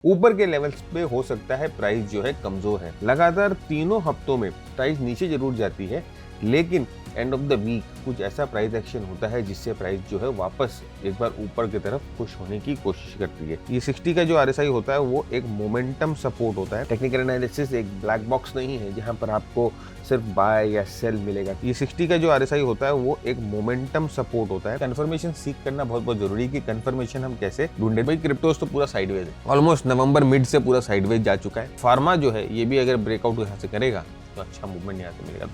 ऊपर के लेवल्स पे हो सकता है प्राइस जो है कमजोर है। लगातार तीनों हफ्तों में प्राइस नीचे जरूर जाती है, लेकिन एंड ऑफ द वीक कुछ ऐसा प्राइस एक्शन होता है जिससे प्राइस जो है वापस एक बार ऊपर की तरफ पुश होने की कोशिश करती है। ये 60 का जो आरएसआई होता है वो एक मोमेंटम सपोर्ट होता है। टेक्निकल एनालिसिस एक ब्लैक बॉक्स नहीं है जहां पर आपको सिर्फ बाय या सेल मिलेगा। ये 60 का जो आरएसआई होता है वो एक मोमेंटम सपोर्ट होता है। कंफर्मेशन सीख करना बहुत बहुत जरूरी है कि कंफर्मेशन हम कैसे ढूंढे। भाई क्रिप्टोस तो पूरा साइडवेज है, ऑलमोस्ट नवंबर मिड से पूरा साइडवेज जा चुका है। फार्मा जो है ये भी अगर ब्रेकआउट यहाँ से करेगा तो अच्छा मूवमेंट यहाँ से मिलेगा।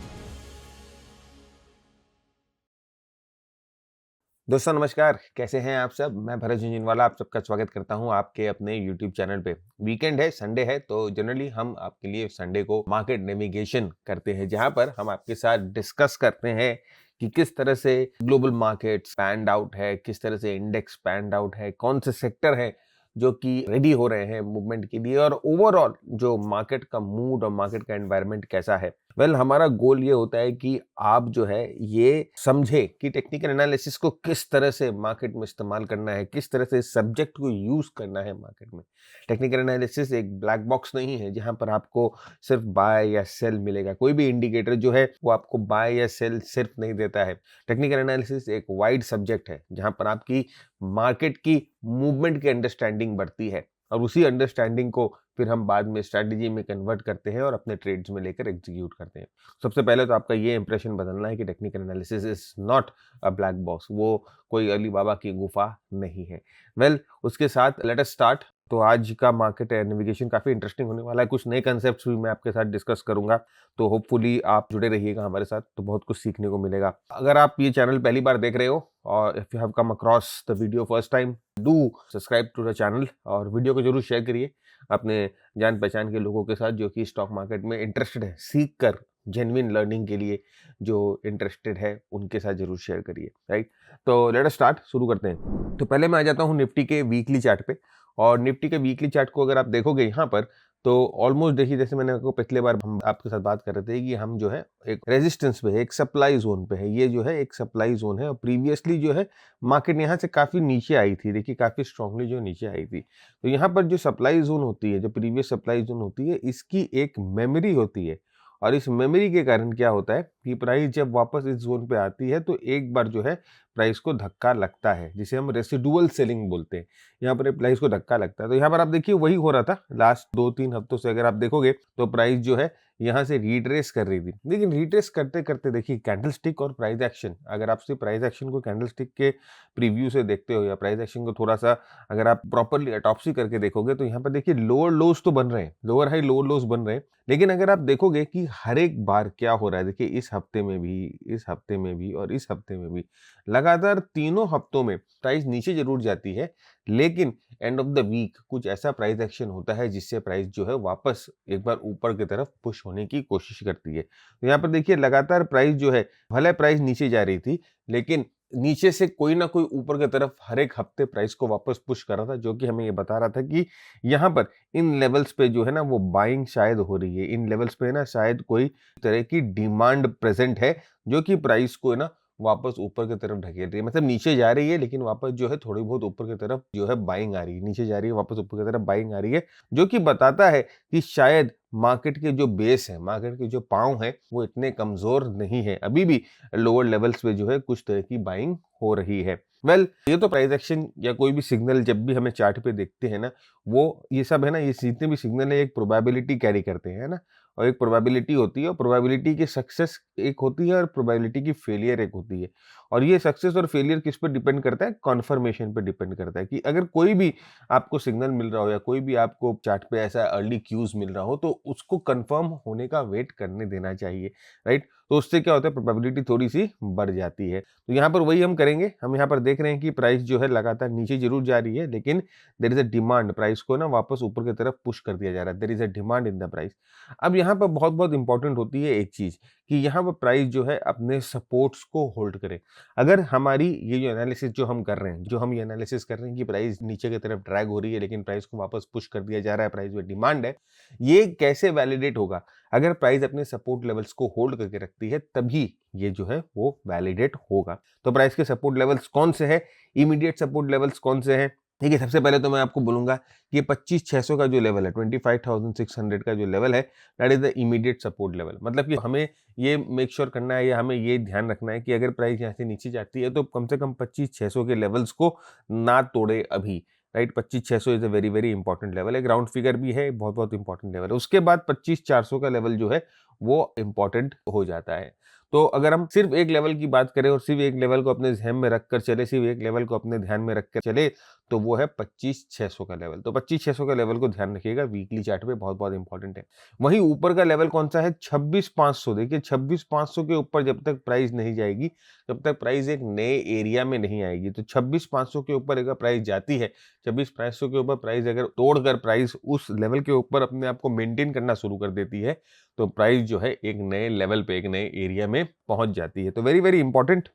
दोस्तों नमस्कार, कैसे हैं आप सब। मैं भरत झुंझुनवाला आप सबका स्वागत करता हूं आपके अपने YouTube चैनल पे। वीकेंड है, संडे है, तो जनरली हम आपके लिए संडे को मार्केट नेविगेशन करते हैं, जहां पर हम आपके साथ डिस्कस करते हैं कि किस तरह से ग्लोबल मार्केट पैंड आउट है, किस तरह से इंडेक्स पैंड आउट है, कौन से सेक्टर है जो कि रेडी हो रहे हैं मूवमेंट के लिए, और ओवरऑल जो मार्केट का मूड और मार्केट का एनवायरनमेंट कैसा है। हमारा गोल ये होता है कि आप जो है ये समझे कि टेक्निकल एनालिसिस को किस तरह से मार्केट में इस्तेमाल करना है, किस तरह से सब्जेक्ट को यूज करना है मार्केट में। टेक्निकल एनालिसिस एक ब्लैक बॉक्स नहीं है जहां पर आपको सिर्फ बाय या सेल मिलेगा। कोई भी इंडिकेटर जो है वो आपको बाय या सेल सिर्फ नहीं देता है। टेक्निकल एनालिसिस एक वाइड सब्जेक्ट है जहां पर आपकी मार्केट की मूवमेंट की अंडरस्टैंडिंग बढ़ती है, और उसी अंडरस्टैंडिंग को फिर हम बाद में स्ट्रैटेजी में कन्वर्ट करते हैं और अपने ट्रेड्स में लेकर एग्जीक्यूट करते हैं। सबसे पहले तो आपका ये इंप्रेशन बदलना है कि technical analysis is not a black box, वो कोई अली बाबा की गुफा नहीं है। उसके साथ लेट अस स्टार्ट। तो आज का मार्केट नेविगेशन काफी इंटरेस्टिंग होने वाला है। कुछ नए कंसेप्ट्स भी मैं आपके साथ डिस्कस करूंगा, तो होपफुली आप जुड़े रहिएगा हमारे साथ, तो बहुत कुछ सीखने को मिलेगा। अगर आप ये चैनल पहली बार देख रहे हो और if you have come across the video first time, do subscribe to the channel और वीडियो को जरूर शेयर करिए अपने जान पहचान के लोगों के साथ जो कि स्टॉक मार्केट में इंटरेस्टेड है, सीख कर जेन्युइन लर्निंग के लिए जो इंटरेस्टेड है उनके साथ जरूर शेयर करिए। राइट, तो लेट अस स्टार्ट, शुरू करते हैं। तो पहले मैं आ जाता हूँ निफ्टी के वीकली चार्ट पे। और निफ्टी के वीकली चार्ट को अगर आप देखोगे यहाँ पर, तो ऑलमोस्ट देखिए, जैसे मैंने आपको पिछले बार हम आपके साथ बात कर रहे थे कि हम जो है एक रेजिस्टेंस पे है, एक सप्लाई जोन पे है। ये जो है एक सप्लाई जोन है, और प्रीवियसली जो है मार्केट यहाँ से काफी नीचे आई थी। देखिए काफी स्ट्रांगली जो नीचे आई थी। तो यहाँ पर जो सप्लाई जोन होती है, जो प्रीवियस सप्लाई जोन होती है, इसकी एक मेमोरी होती है। और इस मेमोरी के कारण क्या होता है कि प्राइस जब वापस इस जोन पे आती है तो एक बार जो है प्राइस को धक्का लगता है, जिसे हम रेसिडुअल सेलिंग बोलते हैं। यहाँ पर प्राइस को धक्का लगता है, तो यहाँ पर आप देखिए वही हो रहा था लास्ट 2-3 हफ्तों से। अगर आप देखोगे तो प्राइस जो है यहाँ से रिट्रेस कर रही थी, लेकिन रिट्रेस करते करते देखिए कैंडल स्टिक और प्राइस एक्शन, अगर आप सिर्फ प्राइस एक्शन को कैंडल स्टिक के प्रीव्यू से देखते हो या प्राइस एक्शन को थोड़ा सा अगर आप प्रॉपरली अटॉप्सी करके देखोगे, तो यहाँ पर देखिए लोअर लोज तो बन रहे हैं, लोअर हाई लोअर लोज बन रहे हैं। लेकिन अगर आप देखोगे कि हर एक बार क्या हो रहा है, देखिए इस हफ्ते में भी, इस हफ्ते में भी और इस हफ्ते में भी लगातार तीनों हफ्तों में प्राइस नीचे जरूर जाती है, लेकिन एंड ऑफ द वीक कुछ ऐसा प्राइस एक्शन होता है जिससे प्राइस जो है वापस एक बार ऊपर की तरफ पुश होने की कोशिश करती है। तो यहाँ पर देखिए लगातार प्राइस जो है, भले प्राइस नीचे जा रही थी, लेकिन नीचे से कोई ना कोई ऊपर की तरफ हर एक हफ्ते प्राइस को वापस पुश कर रहा था, जो कि हमें ये बता रहा था कि यहाँ पर इन लेवल्स पे जो है ना वो बाइंग शायद हो रही है। इन लेवल्स पे ना शायद कोई तरह की डिमांड प्रेजेंट है, जो कि प्राइस को ना वापस ऊपर की तरफ ढकेल रही है। मतलब नीचे जा रही है, लेकिन वापस जो है थोड़ी बहुत ऊपर की तरफ जो है बाइंग आ रही है। नीचे जा रही है, वापस ऊपर की तरफ बाइंग आ रही है, जो कि बताता है कि शायद मार्केट के जो बेस है, मार्केट के जो पांव है, वो इतने कमजोर नहीं है। अभी भी लोअर लेवल्स पे जो है कुछ तरह की बाइंग हो रही है। ये तो प्राइस एक्शन या कोई भी सिग्नल जब भी हमें चार्ट पे देखते हैं ना, वो ये सब है ना, ये जितने भी सिग्नल है एक प्रोबेबिलिटी कैरी करते हैं, है ना। और एक प्रोबेबिलिटी होती है, और प्रोबेबिलिटी की सक्सेस एक होती है और प्रोबेबिलिटी की फेलियर एक होती है। और ये सक्सेस और फेलियर किस पर डिपेंड करता है? कॉन्फर्मेशन पे डिपेंड करता है कि अगर कोई भी आपको सिग्नल मिल रहा हो या कोई भी आपको चार्ट पे ऐसा अर्ली क्यूज मिल रहा हो, तो उसको कंफर्म होने का वेट करने देना चाहिए। राइट, तो उससे क्या होता है, प्रोबेबिलिटी थोड़ी सी बढ़ जाती है। तो यहाँ पर वही हम करेंगे। हम यहाँ पर देख रहे हैं कि प्राइस जो है लगातार नीचे जरूर जा रही है, लेकिन there is a demand, price को ना वापस ऊपर की तरफ पुश कर दिया जा रहा है। There is a demand in the price. अब यहाँ पर बहुत बहुत इंपॉर्टेंट होती है एक चीज, कि यहाँ पर प्राइस जो है अपने सपोर्ट्स को होल्ड करे। अगर हमारी ये जो एनालिसिस जो हम कर रहे हैं, जो हम ये एनालिसिस कर रहे हैं कि प्राइस नीचे की तरफ ड्रैग हो रही है, लेकिन प्राइस को वापस पुश कर दिया जा रहा है, प्राइस में डिमांड है, ये कैसे वैलिडेट होगा? अगर प्राइस अपने सपोर्ट लेवल्स को होल्ड करके रखती है, तभी ये जो है वो वैलिडेट होगा। तो प्राइस के सपोर्ट लेवल्स कौन से हैं? इमीडिएट सपोर्ट लेवल्स कौन से हैं? देखिए, सबसे पहले तो मैं आपको बोलूँगा कि ये 25,600 का जो लेवल है, 25,600 का जो लेवल है, that is the immediate support level. मतलब कि हमें ये मेक श्योर करना है या हमें ये ध्यान रखना है कि अगर प्राइस यहाँ से नीचे जाती है, तो कम से कम 25,600 के लेवल्स को ना तोड़े अभी, right? 25,600 is a very, very important level, एक राउंड फिगर भी है, बहुत-बहुत इंपॉर्टेंट लेवल है। उसके बाद 25,400 का लेवल जो है, वो इम्पोर्टेंट हो जाता है। तो अगर हम सिर्फ एक लेवल की बात करें और सिर्फ एक लेवल को अपने ज़हन में रखकर चले, सिर्फ एक लेवल को अपने ध्यान में रख कर चले, तो वो है 25,600 का लेवल। तो 25,600 का लेवल को ध्यान रखिएगा, वीकली चार्ट पे बहुत-बहुत इंपॉर्टेंट है। वहीं ऊपर का लेवल कौन-सा है? 26,500। देखिए 26,500 के ऊपर जब तक प्राइस नहीं जाएगी, तब तक प्राइस एक नए एरिया में नहीं आएगी। तो 26,500 के ऊपर अगर प्राइस जाती है, 26,500 के ऊपर प्राइस अगर तोड़कर प्राइस उस लेवल के ऊपर अपने आप को मेंटेन करना शुरू कर देती है, तो प्राइस जो है एक नए लेवल पे, एक नए एरिया में पहुँच जाती है। तो वेरी, वेरी इंपॉर्टेंट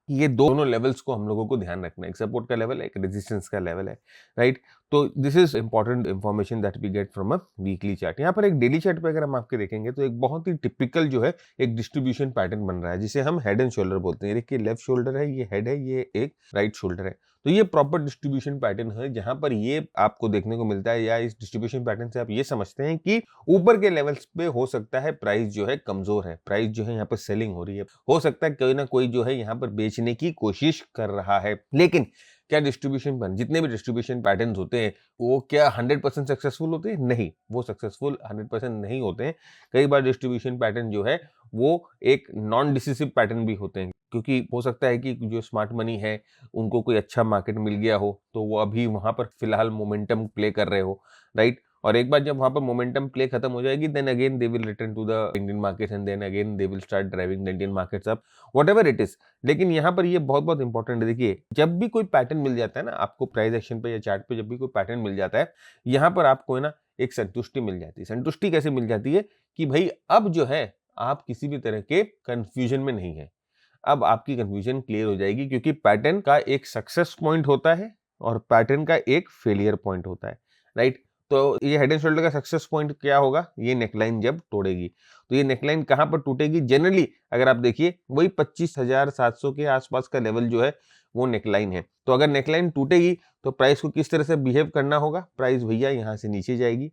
ये दोनों लेवल्स को हम लोगों को ध्यान रखना है। एक सपोर्ट का लेवल है, एक रेजिस्टेंस का लेवल है, राइट? तो this is important information that we get from a weekly chart. यहाँ पर एक डेली चार्ट पे अगर हम आपके देखेंगे, तो एक बहुत ही टिपिकल जो है एक डिस्ट्रीब्यूशन पैटर्न बन रहा है, जिसे हम हेड एंड शोल्डर बोलते हैं। देखिए लेफ्ट शोल्डर है, ये हेड है, ये एक राइट शोल्डर है। तो ये प्रॉपर डिस्ट्रीब्यूशन पैटर्न है, जहाँ पर ये आपको देखने को मिलता है, या इस डिस्ट्रीब्यूशन पैटर्न से आप ये समझते हैं कि ऊपर के लेवल्स पे हो सकता है प्राइस जो है कमज़ोर है, प्राइस जो है यहाँ पर सेलिंग हो रही है। हो सकता है कोई ना कोई जो है यहाँ पर बेचने की कोशिश कर रहा है। लेकिन क्या डिस्ट्रीब्यूशन पैटर्न, जितने भी डिस्ट्रीब्यूशन पैटर्न्स होते हैं, वो क्या 100% सक्सेसफुल होते हैं? नहीं, वो सक्सेसफुल 100% नहीं होते हैं। कई बार डिस्ट्रीब्यूशन पैटर्न जो है, वो एक नॉन डिसिसिव पैटर्न भी होते हैं। क्योंकि हो सकता है कि जो स्मार्ट मनी है, उनको कोई अच्छा मार्केट मिल गया हो, तो वो अभी वहाँ पर फिलहाल मोमेंटम प्ले कर रहे हो, राइट? और एक बार जब वहाँ पर मोमेंटम प्ले खत्म हो जाएगी, then again they will return to the Indian market and then again they will start driving the Indian markets up, whatever it is. लेकिन यहाँ पर ये बहुत-बहुत इंपॉर्टेंट है। देखिए, जब भी कोई पैटर्न मिल जाता है ना, आपको प्राइस एक्शन पे या चार्ट पे जब भी कोई पैटर्न मिल जाता है, यहाँ पर आपको है ना एक संतुष्टि मिल जाती है। संतुष्टि कैसे मिल जाती है? कि भई अब जो है, आप किसी भी तरह के कन्फ्यूजन में नहीं हैं। अब आपकी कन्फ्यूजन क्लियर हो जाएगी, क्योंकि पैटर्न का एक सक्सेस पॉइंट होता है और पैटर्न का एक फेलियर पॉइंट होता है, राइट? तो ये हेड एंड शोल्डर का सक्सेस पॉइंट क्या होगा? ये नेकलाइन जब तोड़ेगी। तो ये नेकलाइन कहाँ पर टूटेगी? जनरली अगर आप देखिए, वही 25,700 के आसपास का लेवल जो है, वो नेकलाइन है। तो अगर नेकलाइन टूटेगी, तो प्राइस को किस तरह से बिहेव करना होगा? प्राइस भैया यहाँ से नीचे जाएगी,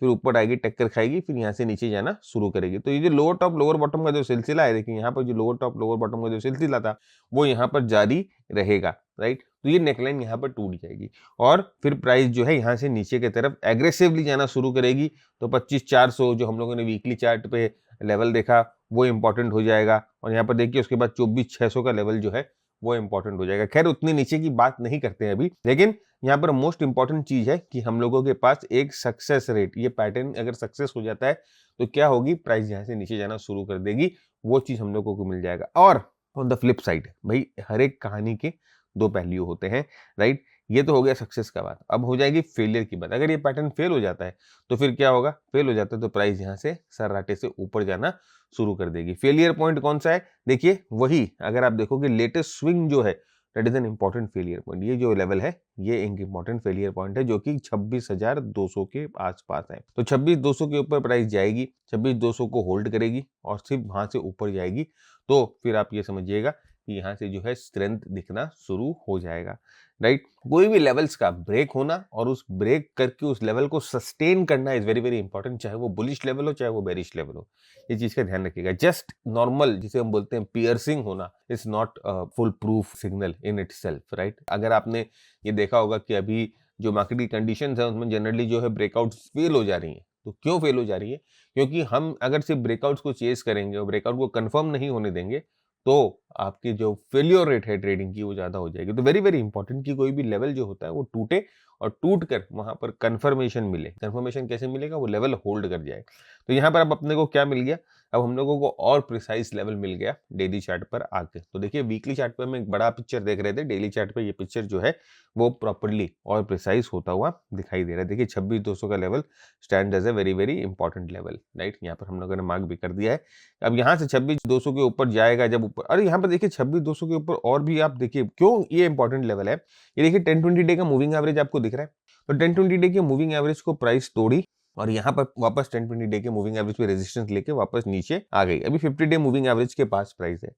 फिर ऊपर आएगी, टक्कर खाएगी, फिर यहाँ से नीचे जाना शुरू करेगी। तो ये जो लोअर टॉप लोअर बॉटम का जो सिलसिला है, देखिए यहाँ पर जो लोअर टॉप लोअर बॉटम का जो सिलसिला था, वो यहाँ पर जारी रहेगा, राइट? तो ये नेकलाइन यहाँ पर टूट जाएगी और फिर प्राइस जो है यहाँ से नीचे की तरफ एग्रेसिवली जाना शुरू करेगी। तो 25,400 जो हम लोगों ने वीकली चार्ट पे लेवल देखा, वो इंपॉर्टेंट हो जाएगा और यहाँ पर देखिए उसके बाद 24,600 का लेवल जो है, वो इंपॉर्टेंट हो जाएगा। खैर उतनी नीचे की बात नहीं करते हैं अभी, लेकिन यहाँ पर मोस्ट इंपॉर्टेंट चीज है कि हम लोगों के पास एक सक्सेस रेट, ये पैटर्न अगर सक्सेस हो जाता है, तो क्या होगी? प्राइस यहाँ से नीचे जाना शुरू कर देगी, वो चीज हम लोगों को मिल जाएगा। और ऑन द फ्लिप साइड, भाई हर एक कहानी के दो पहलू होते हैं, राइट? ये तो हो गया सक्सेस का बात। अब हो जाएगी फेलियर की बात। अगर ये पैटर्न फेल हो जाता है, तो फिर क्या होगा? फेल हो जाता है तो प्राइस यहाँ से सर्राटे से ऊपर जाना शुरू कर देगी। फेलियर पॉइंट कौन सा है? देखिए वही, अगर आप देखोगे लेटेस्ट स्विंग जो है, that is an important failure point. ये जो लेवल है, ये एक इंपॉर्टेंट फेलियर पॉइंट है, जो कि 26,200 के आसपास है। तो 26,200 के ऊपर प्राइस जाएगी, 26,200 को होल्ड करेगी और सिर्फ वहां से ऊपर जाएगी, तो फिर आप ये समझिएगा कि यहाँ से जो है स्ट्रेंथ दिखना शुरू हो जाएगा, राइट? कोई भी लेवल्स का ब्रेक होना और उस ब्रेक करके उस लेवल को सस्टेन करना इज वेरी वेरी इंपॉर्टेंट, चाहे वो बुलिश लेवल हो चाहे वो बेरिश लेवल हो। ये चीज का ध्यान रखिएगा। जस्ट नॉर्मल, जिसे हम बोलते हैं पियर्सिंग होना, is not full proof signal in itself, right? अगर आपने ये देखा होगा कि अभी जो मार्केट की कंडीशंस है, उसमें जनरली जो है ब्रेकआउट फेल हो जा रही है। तो क्यों फेल हो जा रही है? क्योंकि हम अगर सिर्फ ब्रेकआउट्स को चेस करेंगे और ब्रेकआउट को कंफर्म नहीं होने देंगे, तो आपकी जो फेल्योर रेट है ट्रेडिंग की, वो ज्यादा हो जाएगी। तो वेरी वेरी इंपॉर्टेंट कि कोई भी लेवल जो होता है वो टूटे और टूट कर वहां पर कंफर्मेशन मिले। कंफर्मेशन कैसे मिलेगा? वो लेवल होल्ड कर जाए। तो यहाँ पर अब अपने को क्या मिल गया? अब हम लोगों को और प्रिसाइज लेवल मिल गया डेली चार्ट पर आके। तो देखिए वीकली चार्ट पर हम एक बड़ा पिक्चर देख रहे थे, डेली चार्ट पर ये पिक्चर जो है वो प्रॉपरली और प्रिसाइज होता हुआ दिखाई दे रहा है। देखिए 26,200 का level stand as a very very important level, right? यहाँ पर हम लोगों ने मार्क भी कर दिया है। अब यहाँ से 26,200 के ऊपर जाएगा, जब ऊपर, अरे यहाँ पर देखिए 26,200 के ऊपर और भी आप देखिए क्यों ये इंपॉर्टेंट लेवल है। ये देखिए 10-20 डे का मूविंग एवरेज आपको दिख रहा है। तो 10-20 डे के मूविंग एवरेज को प्राइस तोड़ी और यहाँ पर वापस 10-20 डे के मूविंग एवरेज पे रेजिस्टेंस लेके वापस नीचे आ गई। अभी 50 डे मूविंग एवरेज के पास प्राइस है।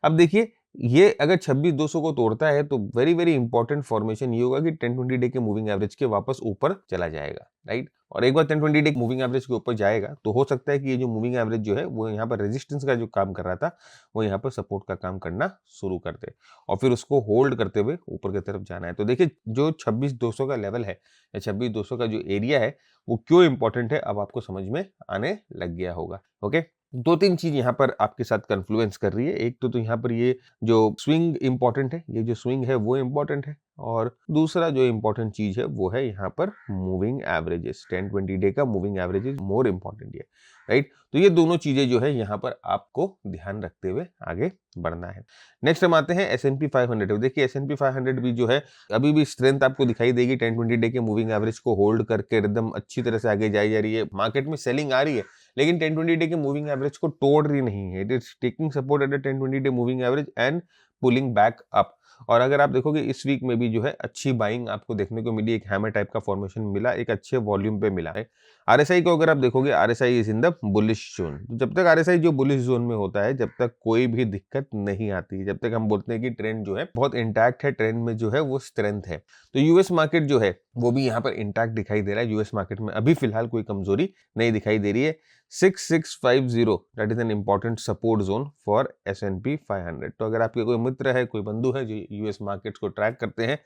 अब देखिए ये अगर 26,200 को तोड़ता है तो वेरी वेरी इंपॉर्टेंट फॉर्मेशन ये होगा कि 10-20 डे के मूविंग एवरेज के वापस ऊपर चला जाएगा, राइट। और एक बार 10-20 डे मूविंग एवरेज के ऊपर जाएगा तो हो सकता है कि ये जो मूविंग एवरेज जो है वो यहाँ पर रेजिस्टेंस का जो काम कर रहा था वो यहाँ पर सपोर्ट का काम करना शुरू कर दे और फिर उसको होल्ड करते हुए ऊपर की तरफ जाना है। तो देखिए जो 26,200 का लेवल है या 26,200 का जो एरिया है वो क्यों इंपॉर्टेंट है अब आपको समझ में आने लग गया होगा। ओके, दो तीन चीज यहाँ पर आपके साथ कन्फ्लुएंस कर रही है। एक तो यहाँ पर ये जो स्विंग इंपॉर्टेंट है, ये जो स्विंग है वो इंपॉर्टेंट है, और दूसरा जो इंपॉर्टेंट चीज है वो है यहाँ पर मूविंग एवरेजेस। 10-20 डे का मूविंग एवरेजेस मोर इंपॉर्टेंट है, राइट। तो ये दोनों चीजें जो है यहाँ पर आपको ध्यान रखते हुए आगे बढ़ना है। नेक्स्ट हम आते हैं S&P 500। देखिए S&P 500 भी जो है अभी भी स्ट्रेंथ आपको दिखाई देगी। 10-20 डे के मूविंग एवरेज को होल्ड करके एकदम अच्छी तरह से आगे जाई जा रही है। मार्केट में सेलिंग आ रही है लेकिन 10-20 डे के मूविंग एवरेज को तोड़ रही नहीं है। It is taking support at the 10-20 day moving average and pulling back up. और अगर आप देखोगे इस वीक में भी जो है अच्छी बाइंग आपको देखने को मिली, एक हैमर टाइप का फॉर्मेशन मिला, एक अच्छे वॉल्यूम पे मिला है। आरएसआई को अगर आप देखोगे, RSI is in the bullish zone. जब तक आरएसआई जो बुलिश जोन में होता है जब तक कोई भी दिक्कत नहीं आती, जब तक हम बोलते हैं कि ट्रेंड जो है बहुत इंटैक्ट है, ट्रेंड में जो है वो स्ट्रेंथ है। तो यूएस मार्केट जो है वो भी यहाँ पर इंटैक्ट दिखाई दे रहा है। यूएस मार्केट में अभी फिलहाल कोई कमजोरी नहीं दिखाई दे रही है। 6650 that is an important support zone for S&P 500। तो अगर आपके कोई मित्र है, कोई बंधु है जो यूएस मार्केट्स को ट्रैक करते हैं,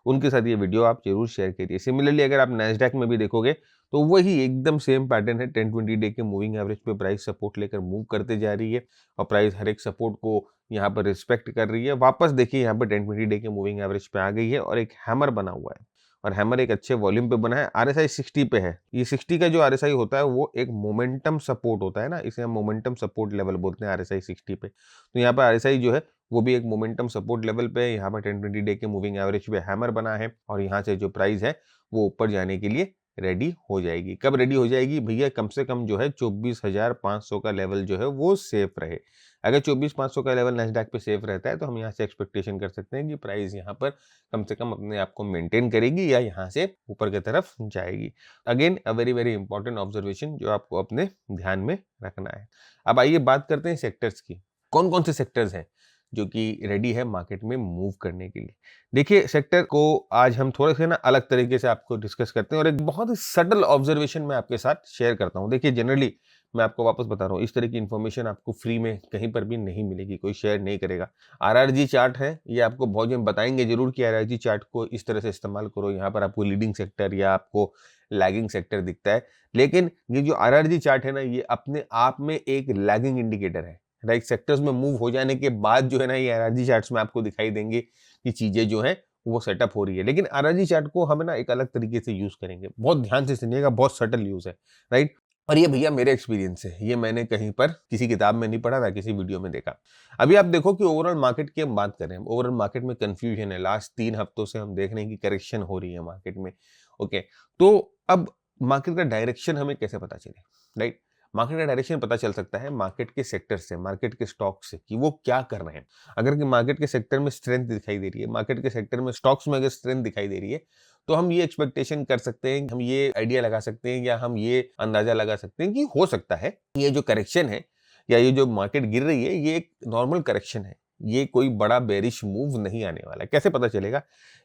उनके साथ ये वीडियो आप जरूर शेयर करिए। सिमिलरली अगर आप नैस्डैक में भी देखोगे तो वही एकदम सेम पैटर्न है। 10-20 डे के मूविंग एवरेज पे प्राइस सपोर्ट लेकर मूव करते जा रही है और प्राइस हर एक सपोर्ट को यहाँ पर रिस्पेक्ट कर रही है। वापस देखिए यहाँ पर 10-20 डे के मूविंग एवरेज पे आ गई है और एक हैमर बना हुआ है, और हैमर एक अच्छे वॉल्यूम पे बना है। आरएसआई 60 पे है। ये 60 का जो आरएसआई होता है वो एक मोमेंटम सपोर्ट होता है ना, इसे हम मोमेंटम सपोर्ट लेवल बोलते हैं आरएसआई 60 पे। तो यहाँ पर आरएसआई जो है वो भी एक मोमेंटम सपोर्ट लेवल पे है। यहाँ पर 10-20 डे के मूविंग एवरेज पे हैमर बना है और यहाँ से जो प्राइस है वो ऊपर जाने के लिए रेडी हो जाएगी। कब रेडी हो जाएगी भैया? कम से कम जो है 24,500 का लेवल जो है वो सेफ रहे। अगर 24,500 का लेवल नैस्डैक पे सेफ रहता है तो हम यहाँ से एक्सपेक्टेशन कर सकते हैं कि प्राइस यहाँ पर कम से कम अपने आप को मेंटेन करेगी या यहाँ से ऊपर की तरफ जाएगी। Again a very very important observation जो आपको अपने ध्यान में रखना है। अब आइए बात करते हैं सेक्टर्स की। कौन कौन से सेक्टर्स हैं जो कि रेडी है मार्केट में मूव करने के लिए? देखिए सेक्टर को आज हम थोड़े से ना अलग तरीके से आपको डिस्कस करते हैं और एक बहुत ही सटल ऑब्जर्वेशन मैं आपके साथ शेयर करता हूं। देखिए जनरली मैं आपको वापस बता रहा हूँ, इस तरह की इन्फॉर्मेशन आपको फ्री में कहीं पर भी नहीं मिलेगी, कोई शेयर नहीं करेगा। आरआरजी चार्ट है, ये आपको बहुत जन बताएंगे जरूर कि आरआरजी चार्ट को इस तरह से इस्तेमाल करो, यहाँ पर आपको लीडिंग सेक्टर या आपको लैगिंग सेक्टर दिखता है। लेकिन ये जो आरआरजी चार्ट है ना, ये अपने आप में एक लैगिंग इंडिकेटर है, राइट। सेक्टर्स में मूव हो जाने के बाद जो है ना, ये आरआरजी चार्ट्स में आपको दिखाई देंगे कि चीजें जो है वो सेटअप हो रही है। लेकिन आरआरजी चार्ट को हम ना एक अलग तरीके से यूज करेंगे, बहुत ध्यान से सुनिएगा, बहुत सटल यूज है, राइट। और ये भैया मेरे एक्सपीरियंस है, ये मैंने कहीं पर किसी किताब में नहीं पढ़ा था, किसी वीडियो में देखा। अभी आप देखो कि ओवरऑल मार्केट की हम बात करें, ओवरऑल मार्केट में कंफ्यूजन है। लास्ट 3 हफ्तों से हम देख रहे हैं कि करेक्शन हो रही है मार्केट में। ओके, तो अब मार्केट का डायरेक्शन हमें कैसे पता चले, राइट। मार्केट का डायरेक्शन पता चल सकता है मार्केट के सेक्टर से, मार्केट के स्टॉक से, कि वो क्या कर रहे हैं। अगर कि मार्केट के सेक्टर में स्ट्रेंथ दिखाई दे रही है, मार्केट के सेक्टर में स्टॉक्स में अगर स्ट्रेंथ दिखाई दे रही है, तो हम ये एक्सपेक्टेशन कर सकते हैं, हम ये आइडिया लगा सकते हैं या हम ये अंदाजा लगा सकते हैं कि हो सकता है ये जो करेक्शन है या ये जो मार्केट गिर रही है ये एक नॉर्मल करेक्शन है, ये कोई बड़ा बेरिश मूव नहीं आने वाला है। कैसे पता चलेगा?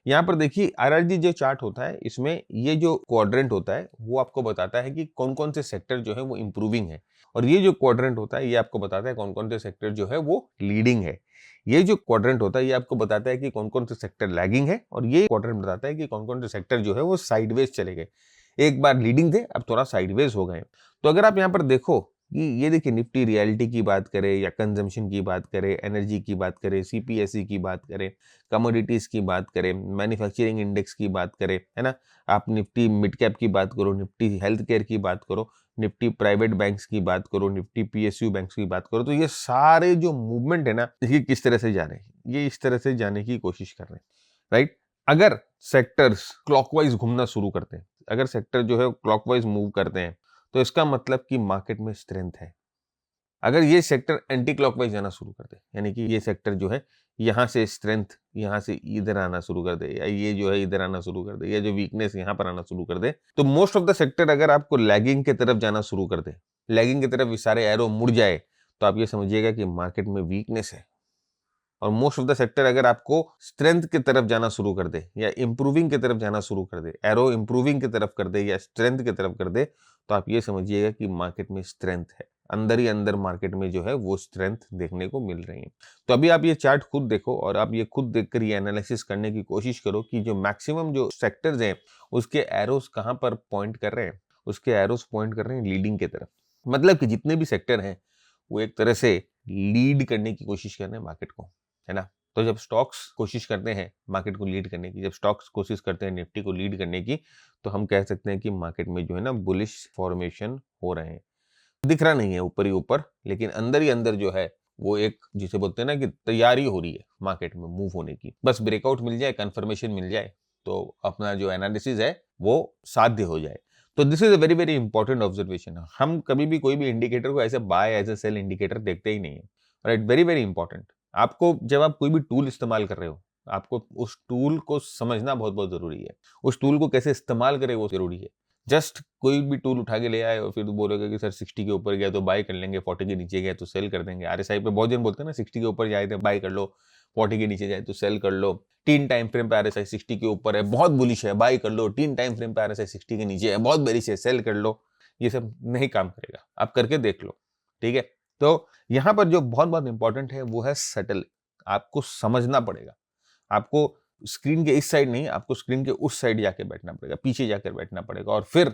यहाँ पर देखिए आरआरजी जो चार्ट होता है, इसमें ये जो क्वाड्रेंट होता है वो आपको बताता है कि कौन कौन से सेक्टर जो है वो इंप्रूविंग है, और ये जो क्वाड्रेंट होता है ये आपको बताता है कौन कौन से सेक्टर जो है वो लीडिंग है। ये जो क्वाड्रेंट होता है ये आपको बताता है कि कौन कौन से सेक्टर लैगिंग है, और ये क्वाड्रेंट बताता है कि कौन कौन से सेक्टर जो है वो साइडवेज चले गए। एक बार लीडिंग थे, अब थोड़ा साइडवेज हो गए। तो अगर आप यहाँ पर देखो कि ये देखिए निफ्टी रियलिटी की बात करें या कंजम्पशन की बात करें, एनर्जी की बात करें, सीपीएसई की बात करें, कमोडिटीज की बात करें, मैन्युफैक्चरिंग इंडेक्स की बात करें, है ना, आप निफ्टी मिड कैप की बात करो, निफ्टी हेल्थ केयर की बात करो, निफ्टी प्राइवेट बैंक्स की बात करो, निफ्टी पीएसयू बैंक्स की बात करो, तो ये सारे जो मूवमेंट है ना, ये किस तरह से जा रहे हैं, ये इस तरह से जाने की कोशिश कर रहे हैं, राइट। अगर सेक्टर्स क्लॉकवाइज घूमना शुरू करते हैं, अगर सेक्टर जो है क्लॉकवाइज मूव करते हैं, तो इसका मतलब कि मार्केट में स्ट्रेंथ है। अगर ये सेक्टर एंटी क्लॉकवाइज जाना शुरू कर दे, यानी कि ये सेक्टर जो है यहाँ से स्ट्रेंथ यहाँ से इधर आना शुरू कर दे, या ये जो है इधर आना शुरू कर दे, या जो वीकनेस यहाँ पर आना शुरू कर दे, तो मोस्ट ऑफ द सेक्टर अगर आपको लैगिंग की तरफ जाना शुरू कर दे, लैगिंग की तरफ सारे एरो मुड़ जाए, तो आप ये समझिएगा कि मार्केट में वीकनेस है, और मोस्ट ऑफ द सेक्टर अगर आपको स्ट्रेंथ की तरफ जाना शुरू कर दे या इंप्रूविंग की तरफ जाना शुरू कर दे, एरो इंप्रूविंग की तरफ कर दे या स्ट्रेंथ की तरफ कर दे, तो आप ये समझिएगा कि मार्केट में स्ट्रेंथ है, अंदर ही अंदर मार्केट में जो है वो स्ट्रेंथ देखने को मिल रही है। तो अभी आप ये चार्ट खुद देखो और आप ये खुद देखकर ये एनालिसिस करने की कोशिश करो कि जो मैक्सिमम जो सेक्टर्स हैं उसके एरोस कहाँ पर पॉइंट कर रहे हैं। उसके एरोस पॉइंट कर रहे हैं लीडिंग की तरफ, मतलब कि जितने भी सेक्टर हैं वो एक तरह से लीड करने की कोशिश कर रहे हैं मार्केट को, है ना। तो जब स्टॉक्स कोशिश करते हैं मार्केट को लीड करने की, जब स्टॉक्स कोशिश करते हैं निफ्टी को लीड करने की, तो हम कह सकते हैं कि मार्केट में जो है ना बुलिश फॉर्मेशन हो रहे हैं। दिख रहा नहीं है ऊपर ही ऊपर, लेकिन अंदर ही अंदर जो है वो एक जिसे बोलते हैं ना कि तैयारी हो रही है मार्केट में मूव होने की। बस ब्रेकआउट मिल जाए, कंफर्मेशन मिल जाए, तो अपना जो एनालिसिस है वो साध्य हो जाए। तो this is a very very important observation. हम कभी भी कोई भी इंडिकेटर को ऐसे buy as a sell indicator देखते ही नहीं है, राइट। Very very important. आपको जब आप कोई भी टूल इस्तेमाल कर रहे हो, आपको उस टूल को समझना बहुत बहुत जरूरी है। उस टूल को कैसे इस्तेमाल करें वो जरूरी है। जस्ट कोई भी टूल उठा के ले आए और फिर बोलोगे कि सर 60 के ऊपर गया तो बाय कर लेंगे, 40 के नीचे गया तो सेल कर देंगे। आरएसआई पे बहुत जन बोलते हैं ना 60 के ऊपर जाए तो बाय कर लो, 40 के नीचे जाए तो सेल कर लो। 3 टाइम फ्रेम पे आरएसआई 60 के ऊपर है, बहुत बुलिश है, बाय कर लो। 3 टाइम फ्रेम पे आरएसआई 60 के नीचे है, बहुत बेरिश है, सेल कर लो। ये सब नहीं काम करेगा, आप करके देख लो, ठीक है। तो यहाँ पर जो बहुत बहुत इंपॉर्टेंट है वो है सेटल। आपको समझना पड़ेगा, आपको स्क्रीन के इस साइड नहीं, आपको स्क्रीन के उस साइड जाके बैठना पड़ेगा, पीछे जाकर बैठना पड़ेगा, और फिर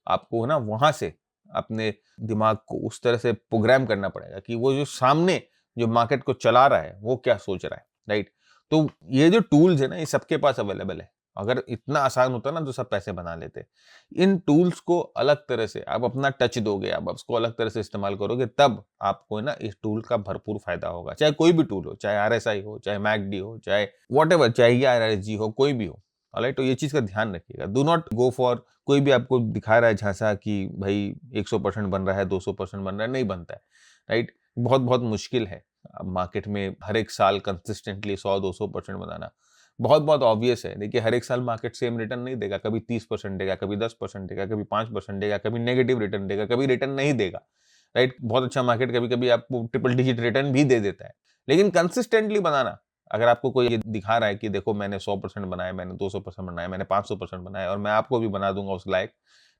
आपको ना वहां से अपने दिमाग को उस तरह से प्रोग्राम करना पड़ेगा कि वो जो सामने जो मार्केट को चला रहा है वो क्या सोच रहा है, राइट। तो ये जो टूल्स है ना ये सबके पास अवेलेबल है। अगर इतना आसान होता ना तो सब पैसे बना लेते। इन टूल्स को अलग तरह से आप अपना टच दोगे, आप उसको अलग तरह से इस्तेमाल करोगे, तब आपको ना इस टूल का भरपूर फायदा होगा। चाहे कोई भी टूल हो, चाहे आरएसआई हो, चाहे मैकडी हो, चाहे व्हाटएवर, चाहे आरएसजी हो, कोई भी हो, ऑलराइट। तो ये चीज का ध्यान रखिएगा। डू नॉट गो फॉर कोई भी आपको दिखा रहा है झांसा कि भाई 100% बन रहा है, 200% बन रहा है, नहीं बनता है, राइट। बहुत बहुत मुश्किल है मार्केट में हर एक साल कंसिस्टेंटली 100-200% बनाना। बहुत बहुत ऑब्वियस है। देखिए हर एक साल मार्केट सेम रिटर्न नहीं देगा, कभी 30% देगा, कभी 10% देगा, कभी 5% देगा, कभी नेगेटिव रिटर्न देगा, कभी रिटर्न नहीं देगा, राइट। बहुत अच्छा मार्केट कभी कभी आपको ट्रिपल डिजिट रिटर्न भी दे देता है, लेकिन कंसिस्टेंटली बनाना। अगर आपको कोई ये दिखा रहा है कि देखो मैंने 100% बनाया, मैंने 200% बनाया, मैंने 500% बनाया और मैं आपको भी बना दूंगा, उस लायक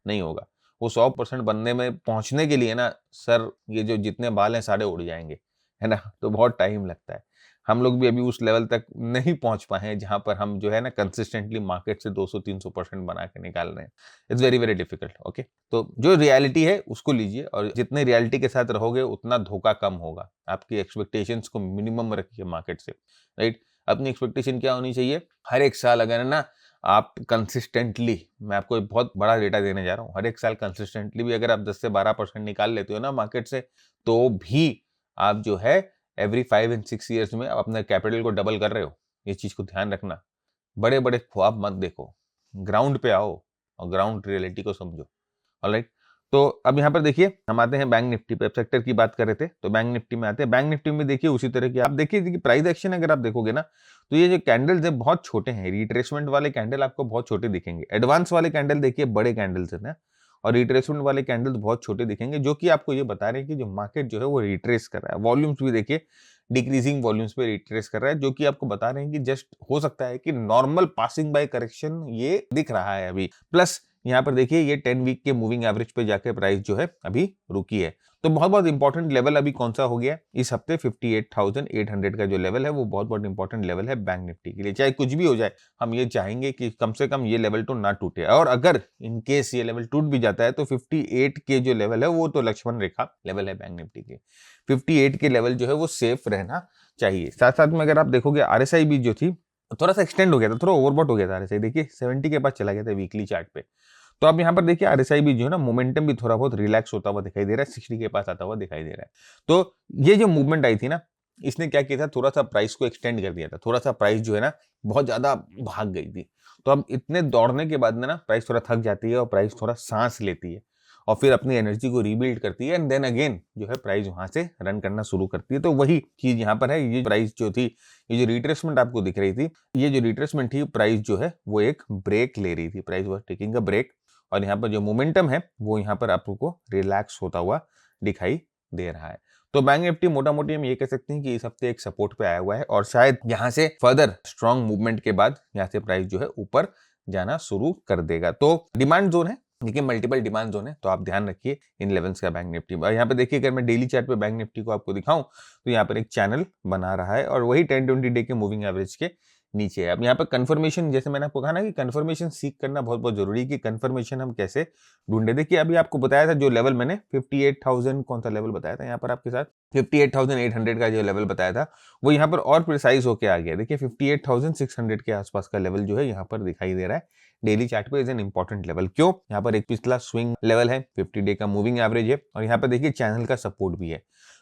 नहीं होगा। वो 100% बनने में पहुंचने के लिए ना सर ये जो जितने बाल हैं सारे उड़ जाएंगे, है ना। तो बहुत टाइम लगता है। हम लोग भी अभी उस लेवल तक नहीं पहुंच पाए हैं जहां पर हम जो है ना कंसिस्टेंटली मार्केट से 200-300% बना के निकाल रहे हैं। It's very very difficult, okay. तो जो रियलिटी है उसको लीजिए, और जितने रियलिटी के साथ रहोगे उतना धोखा कम होगा। आपकी एक्सपेक्टेशंस को मिनिमम रखिए मार्केट से, राइट। अपनी एक्सपेक्टेशन क्या होनी चाहिए? हर एक साल अगर है ना आप कंसिस्टेंटली, मैं आपको एक बहुत बड़ा डेटा देने जा रहा हूँ, हर एक साल कंसिस्टेंटली भी अगर आप 10 से 12% निकाल लेते हो ना मार्केट से, तो भी आप जो है एवरी 5 एंड 6 ईयर्स में आप अपने कैपिटल को डबल कर रहे हो। ये चीज को ध्यान रखना। बड़े बड़े ख्वाब मत देखो, ग्राउंड पे आओ और ग्राउंड रियलिटी को समझो, ऑलराइट। तो अब यहाँ पर देखिए हम आते हैं बैंक निफ्टी पे। सेक्टर की बात कर रहे थे तो बैंक निफ्टी में आते हैं। बैंक निफ्टी में देखिए उसी तरह की आप देखिए प्राइस एक्शन अगर आप देखोगे ना, तो ये जो कैंडल्स है बहुत छोटे हैं। रिट्रेसमेंट वाले कैंडल आपको बहुत छोटे दिखेंगे, एडवांस वाले कैंडल देखिए बड़े कैंडल्स है ना, और रिट्रेसमेंट वाले कैंडल्स बहुत छोटे दिखेंगे, जो कि आपको ये बता रहे हैं कि जो मार्केट जो है वो रिट्रेस कर रहा है। वॉल्यूम्स भी देखिए डिक्रीजिंग वॉल्यूम्स पे रिट्रेस कर रहा है, जो कि आपको बता रहे हैं कि जस्ट हो सकता है कि नॉर्मल पासिंग बाय करेक्शन ये दिख रहा है अभी। प्लस यहाँ पर देखिए ये 10 वीक के मूविंग एवरेज पे जाके प्राइस जो है अभी रुकी है। तो बहुत बहुत इंपॉर्टेंट लेवल अभी कौन सा हो गया इस हफ्ते? 58,800 का जो लेवल है वो बहुत बहुत इंपॉर्टेंट लेवल है बैंक निफ्टी के लिए। चाहे कुछ भी हो जाए, हम ये चाहेंगे कि कम से कम ये लेवल तो ना टूटे, और अगर इन केस ये लेवल टूट भी जाता है तो 58 के जो लेवल है वो तो लक्ष्मण रेखा लेवल है बैंक निफ्टी के। 58 के लेवल जो है वो सेफ रहना चाहिए। साथ साथ में अगर आप देखोगे आरएसआई भी जो थी थोड़ा सा एक्सटेंड हो गया था, थोड़ा ओवरबॉट हो गया था आरएसआई। देखिए 70 के पास चला गया था वीकली चार्ट पे। तो अब यहाँ पर देखिए आरएसआई भी जो है ना मोमेंटम भी थोड़ा बहुत रिलैक्स होता हुआ दिखाई दे रहा है, 60 के पास आता हुआ दिखाई दे रहा है। तो ये जो मूवमेंट आई थी ना, इसने क्या किया था, थोड़ा सा प्राइस को एक्सटेंड कर दिया था। थोड़ा सा प्राइस जो है ना बहुत ज्यादा भाग गई थी। तो अब इतने दौड़ने के बाद में ना प्राइस थोड़ा थक जाती है और प्राइस थोड़ा सांस लेती है और फिर अपनी एनर्जी को रीबिल्ड करती है, एंड देन अगेन जो है प्राइस वहां से रन करना शुरू करती है। तो वही चीज यहाँ पर है। ये प्राइस जो थी, ये जो रिट्रेसमेंट आपको दिख रही थी, ये जो रिट्रेसमेंट थी, प्राइस जो है वो एक ब्रेक ले रही थी, price was taking a break. और यहाँ पर जो मोमेंटम है वो यहाँ पर आपको रिलैक्स होता हुआ दिखाई दे रहा है। तो बैंक निफ्टी मोटा मोटी हम ये कह सकते हैं कि इस हफ्ते एक सपोर्ट पे आया हुआ है और शायद यहाँ से फर्दर स्ट्रॉन्ग मूवमेंट के बाद यहाँ से प्राइस जो है ऊपर जाना शुरू कर देगा। तो डिमांड जोन है, देखिए मल्टीपल डिमांड जोन है, तो आप ध्यान रखिए इन लेवल्स का बैंक निफ्टी। यहाँ पे देखिए अगर मैं डेली चार्ट पे बैंक निफ्टी को आपको दिखाऊं तो यहाँ पर एक चैनल बना रहा है और वही 10-20 डे के मूविंग एवरेज के नीचे है। अब यहाँ पर कंफर्मेशन, जैसे मैंने आपको कहा ना कि कंफर्मेशन सीख करना बहुत बहुत जरूरी है कि कंफर्मेशन हम कैसे ढूंढे। देखिए अभी आपको बताया था जो लेवल मैंने 58,000 कौन सा लेवल बताया था यहाँ पर आपके साथ, 58,800 का जो लेवल बताया था वो यहाँ पर और प्रिसाइज होके आ गया। देखिए 58,600 के आसपास का लेवल जो है यहाँ पर दिखाई दे रहा है डेली चार्ट पे। Is an important level. क्यों? यहाँ पर एक पिछला स्विंग लेवल है, 50 डे का मूविंग एवरेज है और यहाँ पर देखिए चैनल का सपोर्ट भी है।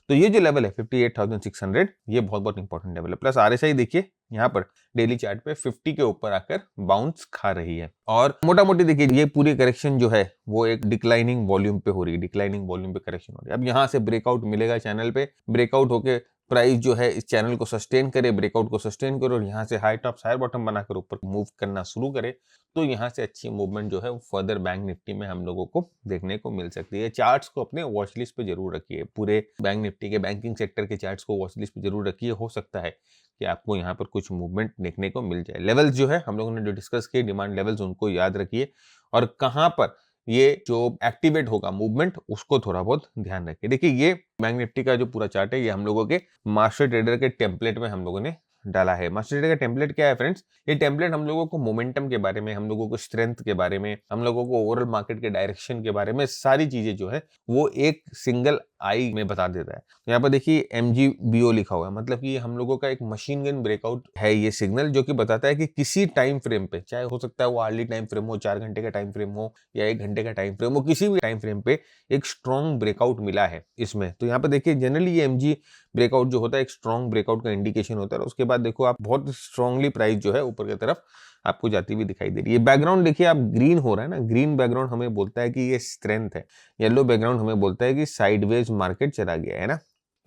तो ये जो लेवल है 58,600 ये बहुत बहुत इंपॉर्टेंट लेवल है। प्लस आरएसआई देखिए यहाँ पर डेली चार्ट पे 50 के ऊपर आकर बाउंस खा रही है और मोटा मोटी देखिए ये पूरी करेक्शन जो है वो एक डिक्लाइनिंग वॉल्यूम पे हो रही है, डिक्लाइनिंग वॉल्यूम पे करेक्शन हो रही है। अब यहाँ से ब्रेकआउट मिलेगा चैनल पे, ब्रेकआउट होके प्राइस जो है इस चैनल को सस्टेन करे, ब्रेकआउट को सस्टेन करे और यहाँ से हाई टॉप हाई बॉटम बनाकर ऊपर मूव करना शुरू करे तो यहाँ से अच्छी मूवमेंट जो है वो फर्दर बैंक निफ्टी में हम लोगों को देखने को मिल सकती है। चार्ट्स को अपने वॉच लिस्ट पे जरूर रखिए, पूरे बैंक निफ्टी के बैंकिंग सेक्टर के चार्ट्स को वॉच लिस्ट पे जरूर रखिए। हो सकता है कि आपको यहाँ पर कुछ मूवमेंट देखने को मिल जाए। लेवल्स जो है हम लोगों ने जो डिस्कस किए डिमांड लेवल्स उनको याद रखिए और कहाँ पर ये जो एक्टिवेट होगा मूवमेंट उसको थोड़ा बहुत ध्यान रखिए। देखिए ये बैंक निफ्टी का जो पूरा चार्ट है ये हम लोगों के मास्टर ट्रेडर के टेम्पलेट में हम लोगों ने डाला है। मास्टर ट्रेडर का टेम्पलेट क्या है फ्रेंड्स? ये टेम्पलेट हम लोगों को मोमेंटम के बारे में, हम लोगों को स्ट्रेंथ के बारे में, हम लोगों को ओवरऑल मार्केट के डायरेक्शन के बारे में सारी चीजें जो है वो एक सिंगल आई में बता देता है। यहाँ पर देखिए MGBO लिखा हुआ है, मतलब कि हम लोगों का एक मशीन गन ब्रेकआउट है ये सिग्नल जो कि बताता है कि किसी टाइम फ्रेम पे, चाहे हो सकता है वो आर्ली टाइम फ्रेम हो, 4 घंटे का टाइम फ्रेम हो या 1 घंटे का टाइम फ्रेम हो, किसी भी टाइम फ्रेम पे एक स्ट्रॉन्ग ब्रेकआउट मिला है इसमें। तो यहाँ पे देखिए जनरली ये MG ब्रेकआउट जो होता है एक स्ट्रॉन्ग ब्रेकआउट का इंडिकेशन होता है और उसके बाद देखो आप बहुत स्ट्रांगली प्राइस जो है ऊपर की तरफ आपको जाती हुई दिखाई दे रही है। बैकग्राउंड देखिए आप ग्रीन हो रहा है ना, ग्रीन बैकग्राउंड हमें बोलता है कि ये स्ट्रेंथ है, येलो बैकग्राउंड हमें बोलता है कि साइडवेज मार्केट चला गया है ना।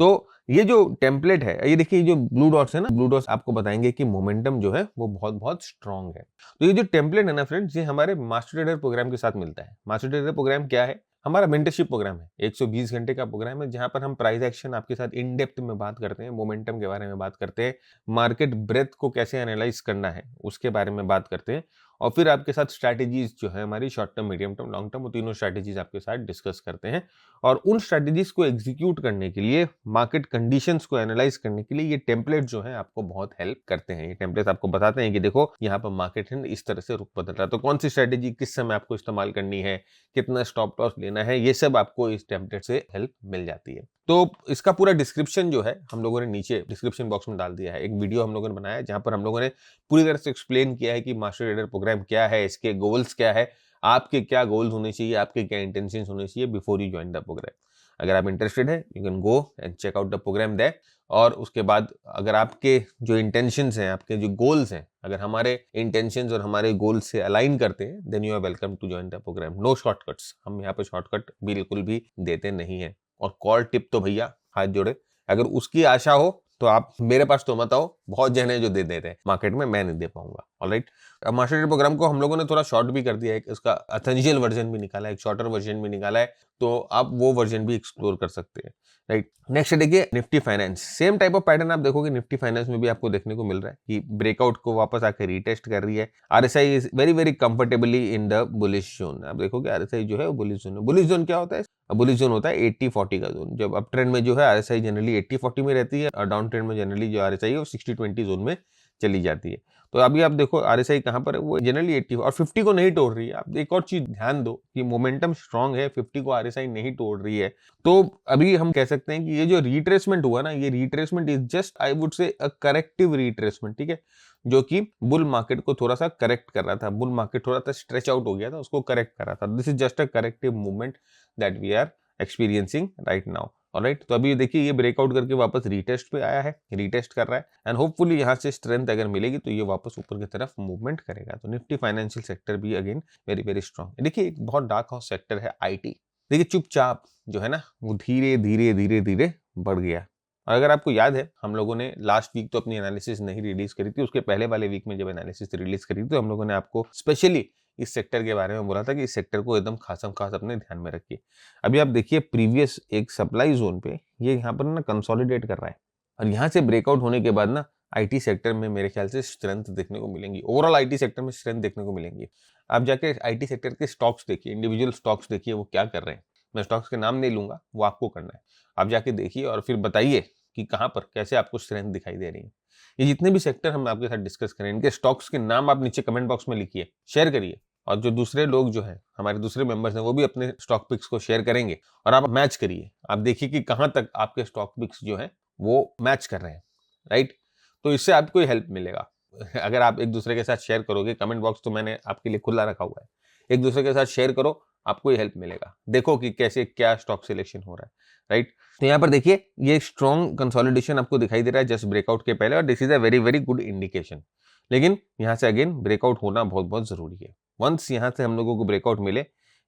तो ये जो टेम्पलेट है, ये देखिए जो ब्लू डॉट्स है ना, ब्लू डॉट्स आपको बताएंगे कि मोमेंटम जो है वो बहुत बहुत स्ट्रांग है। तो ये जो टेम्पलेट है ना फ्रेंड्स, ये हमारे मास्टर ट्रेडर प्रोग्राम के साथ मिलता है। मास्टर ट्रेडर प्रोग्राम क्या है? हमारा मेंटरशिप प्रोग्राम है, 120 घंटे का प्रोग्राम है जहां पर हम प्राइस एक्शन आपके साथ इन डेप्थ में बात करते हैं, मोमेंटम के बारे में बात करते हैं, मार्केट ब्रेथ को कैसे एनालाइज करना है उसके बारे में बात करते हैं और फिर आपके साथ स्ट्रैटेजीज जो है हमारी short term, medium term, long term, वो तीनों स्ट्रैटेजीज आपके साथ डिस्कस करते हैं। और उन स्ट्रैटेजीज को एग्जीक्यूट करने के लिए, मार्केट कंडीशंस को एनालाइज करने के लिए ये टेम्पलेट जो है आपको बहुत हेल्प करते हैं। ये टेम्पलेट आपको बताते हैं कि देखो यहाँ पर मार्केट है इस तरह से रुख बदल रहा है, तो कौन सी स्ट्रैटेजी किस समय आपको इस्तेमाल करनी है, कितना स्टॉप लॉस लेना है, ये सब आपको इस टेम्पलेट से हेल्प मिल जाती है। तो इसका पूरा डिस्क्रिप्शन जो है हम लोगों ने नीचे डिस्क्रिप्शन बॉक्स में डाल दिया है। एक वीडियो हम लोगों ने बनाया है जहां पर हम लोगों ने पूरी तरह से एक्सप्लेन किया है कि मास्टर ट्रेडर प्रोग्राम क्या है, इसके गोल्स क्या है, आपके क्या गोल्स होने चाहिए, आपके क्या इंटेंशन होने चाहिए before you join the programme. अगर आप इंटरेस्टेड है you can go and check out the programme there. और उसके बाद अगर आपके जो इंटेंशंस हैं, आपके जो गोल्स हैं, अगर हमारे इंटेंशंस और हमारे गोल्स से अलाइन करते हैं then you are welcome to join the programme. No shortcuts, हम यहाँ पे शॉर्टकट बिल्कुल भी देते नहीं है। और कॉल टिप तो भैया हाथ जोड़े, अगर उसकी आशा हो तो आप मेरे पास तो मत आओ, बहुत जन है जो दे देते हैं मार्केट में, मैं नहीं दे पाऊंगा। ऑलराइट, मास्टर ट्रेडर प्रोग्राम को हम लोगों ने थोड़ा शॉर्ट भी कर दिया है, इसका एसेंशियल वर्जन भी निकाला है, एक शॉर्टर वर्जन भी निकाला है, तो आप वो वर्जन भी एक्सप्लोर कर सकते हैं। राइट, नेक्स्ट देखिए Nifty finance. Same type of pattern आप देखोगे निफ्टी फाइनेंस में भी आपको देखने को मिल रहा है कि ब्रेकआउट को वापस आकर रीटेस्ट कर रही है। RSI is very very comfortably in the bullish zone. आप देखोगे आरएसआई जो है वो बुलिश जोन है। बुलिश जोन क्या होता है? बुलिश जोन होता है 80-40 का जोन। जब अप ट्रेंड में जो है आरएसआई जनरली 80-40 में रहती है और डाउन ट्रेंड में जनरली जो आरएसआई है वो 60-20 जोन में चली जाती है। तो अभी आप देखो आरएसआई कहां पर है, वो जनरली 80 और 50 को नहीं तोड़ रही है। आप एक और चीज ध्यान दो कि मोमेंटम स्ट्रांग है, 50 को आरएसआई नहीं तोड़ रही है। तो अभी हम कह सकते हैं कि ये जो रिट्रेसमेंट हुआ ना, ये retracement is just I would say a corrective retracement, ठीक है, जो कि बुल मार्केट को थोड़ा सा करेक्ट कर रहा था। बुल मार्केट थोड़ा सा स्ट्रेच आउट हो गया था, उसको करेक्ट कर रहा था। This is just a corrective movement that we are experiencing right now. All right, तो अभी देखिए ये ब्रेकआउट करके वापस रीटेस्ट पे आया है, रीटेस्ट कर रहा है एंड होपफुली यहाँ से स्ट्रेंथ अगर मिलेगी तो ये वापस ऊपर की तरफ मूवमेंट करेगा। तो निफ्टी फाइनेंशियल सेक्टर भी अगेन वेरी वेरी स्ट्रॉन्ग। देखिए एक बहुत डार्क हाउस सेक्टर है आईटी। देखिए चुपचाप जो है ना वो धीरे धीरे धीरे धीरे बढ़ गया। और अगर आपको याद है हम लोगों ने लास्ट वीक तो अपनी एनालिसिस नहीं रिलीज करी थी, उसके पहले वाले वीक में जब एनालिसिस रिलीज करी थी तो हम लोगों ने आपको स्पेशली इस सेक्टर के बारे में बोला था कि इस सेक्टर को एकदम खासम खास अपने ध्यान में रखिए। अभी आप देखिए प्रीवियस एक सप्लाई जोन पे ये यहाँ पर ना कंसोलिडेट कर रहा है और यहाँ से ब्रेकआउट होने के बाद ना आईटी सेक्टर में मेरे ख्याल से स्ट्रेंथ देखने को मिलेंगी, ओवरऑल आईटी सेक्टर में स्ट्रेंथ देखने को मिलेंगी। आप जाके आईटी सेक्टर के स्टॉक्स देखिए, इंडिविजुअल स्टॉक्स देखिए वो क्या कर रहे हैं। मैं स्टॉक्स के नाम नहीं लूंगा, वो आपको करना है। आप जाके देखिए और फिर बताइए कि कहाँ पर कैसे आपको स्ट्रेंथ दिखाई दे रही है। ये जितने भी सेक्टर हम आपके साथ डिस्कस करें, इनके स्टॉक्स के नाम आप नीचे कमेंट बॉक्स में लिखिए, शेयर करिए। और जो दूसरे लोग जो हैं, हमारे दूसरे मेंबर्स हैं, वो भी अपने स्टॉक पिक्स को शेयर करेंगे और आप मैच करिए। आप देखिए कि कहाँ तक आपके स्टॉक पिक्स जो हैं वो मैच कर रहे हैं, राइट। तो इससे आपको हेल्प मिलेगा। अगर आप एक दूसरे के साथ शेयर करोगे, कमेंट बॉक्स तो मैंने आपके लिए खुला रखा हुआ है, एक दूसरे के साथ शेयर करो, आपको ये हेल्प मिलेगा। देखो कि कैसे क्या स्टॉक सिलेक्शन हो रहा है, राइट। तो यहाँ पर देखिए ये स्ट्रॉन्ग कंसोलिडेशन आपको दिखाई दे रहा है जस्ट ब्रेकआउट के पहले, और this is a very very good indication. लेकिन यहाँ से अगेन ब्रेकआउट होना बहुत बहुत जरूरी है। वंस यहाँ से हम लोगों को ब्रेकआउट मिले,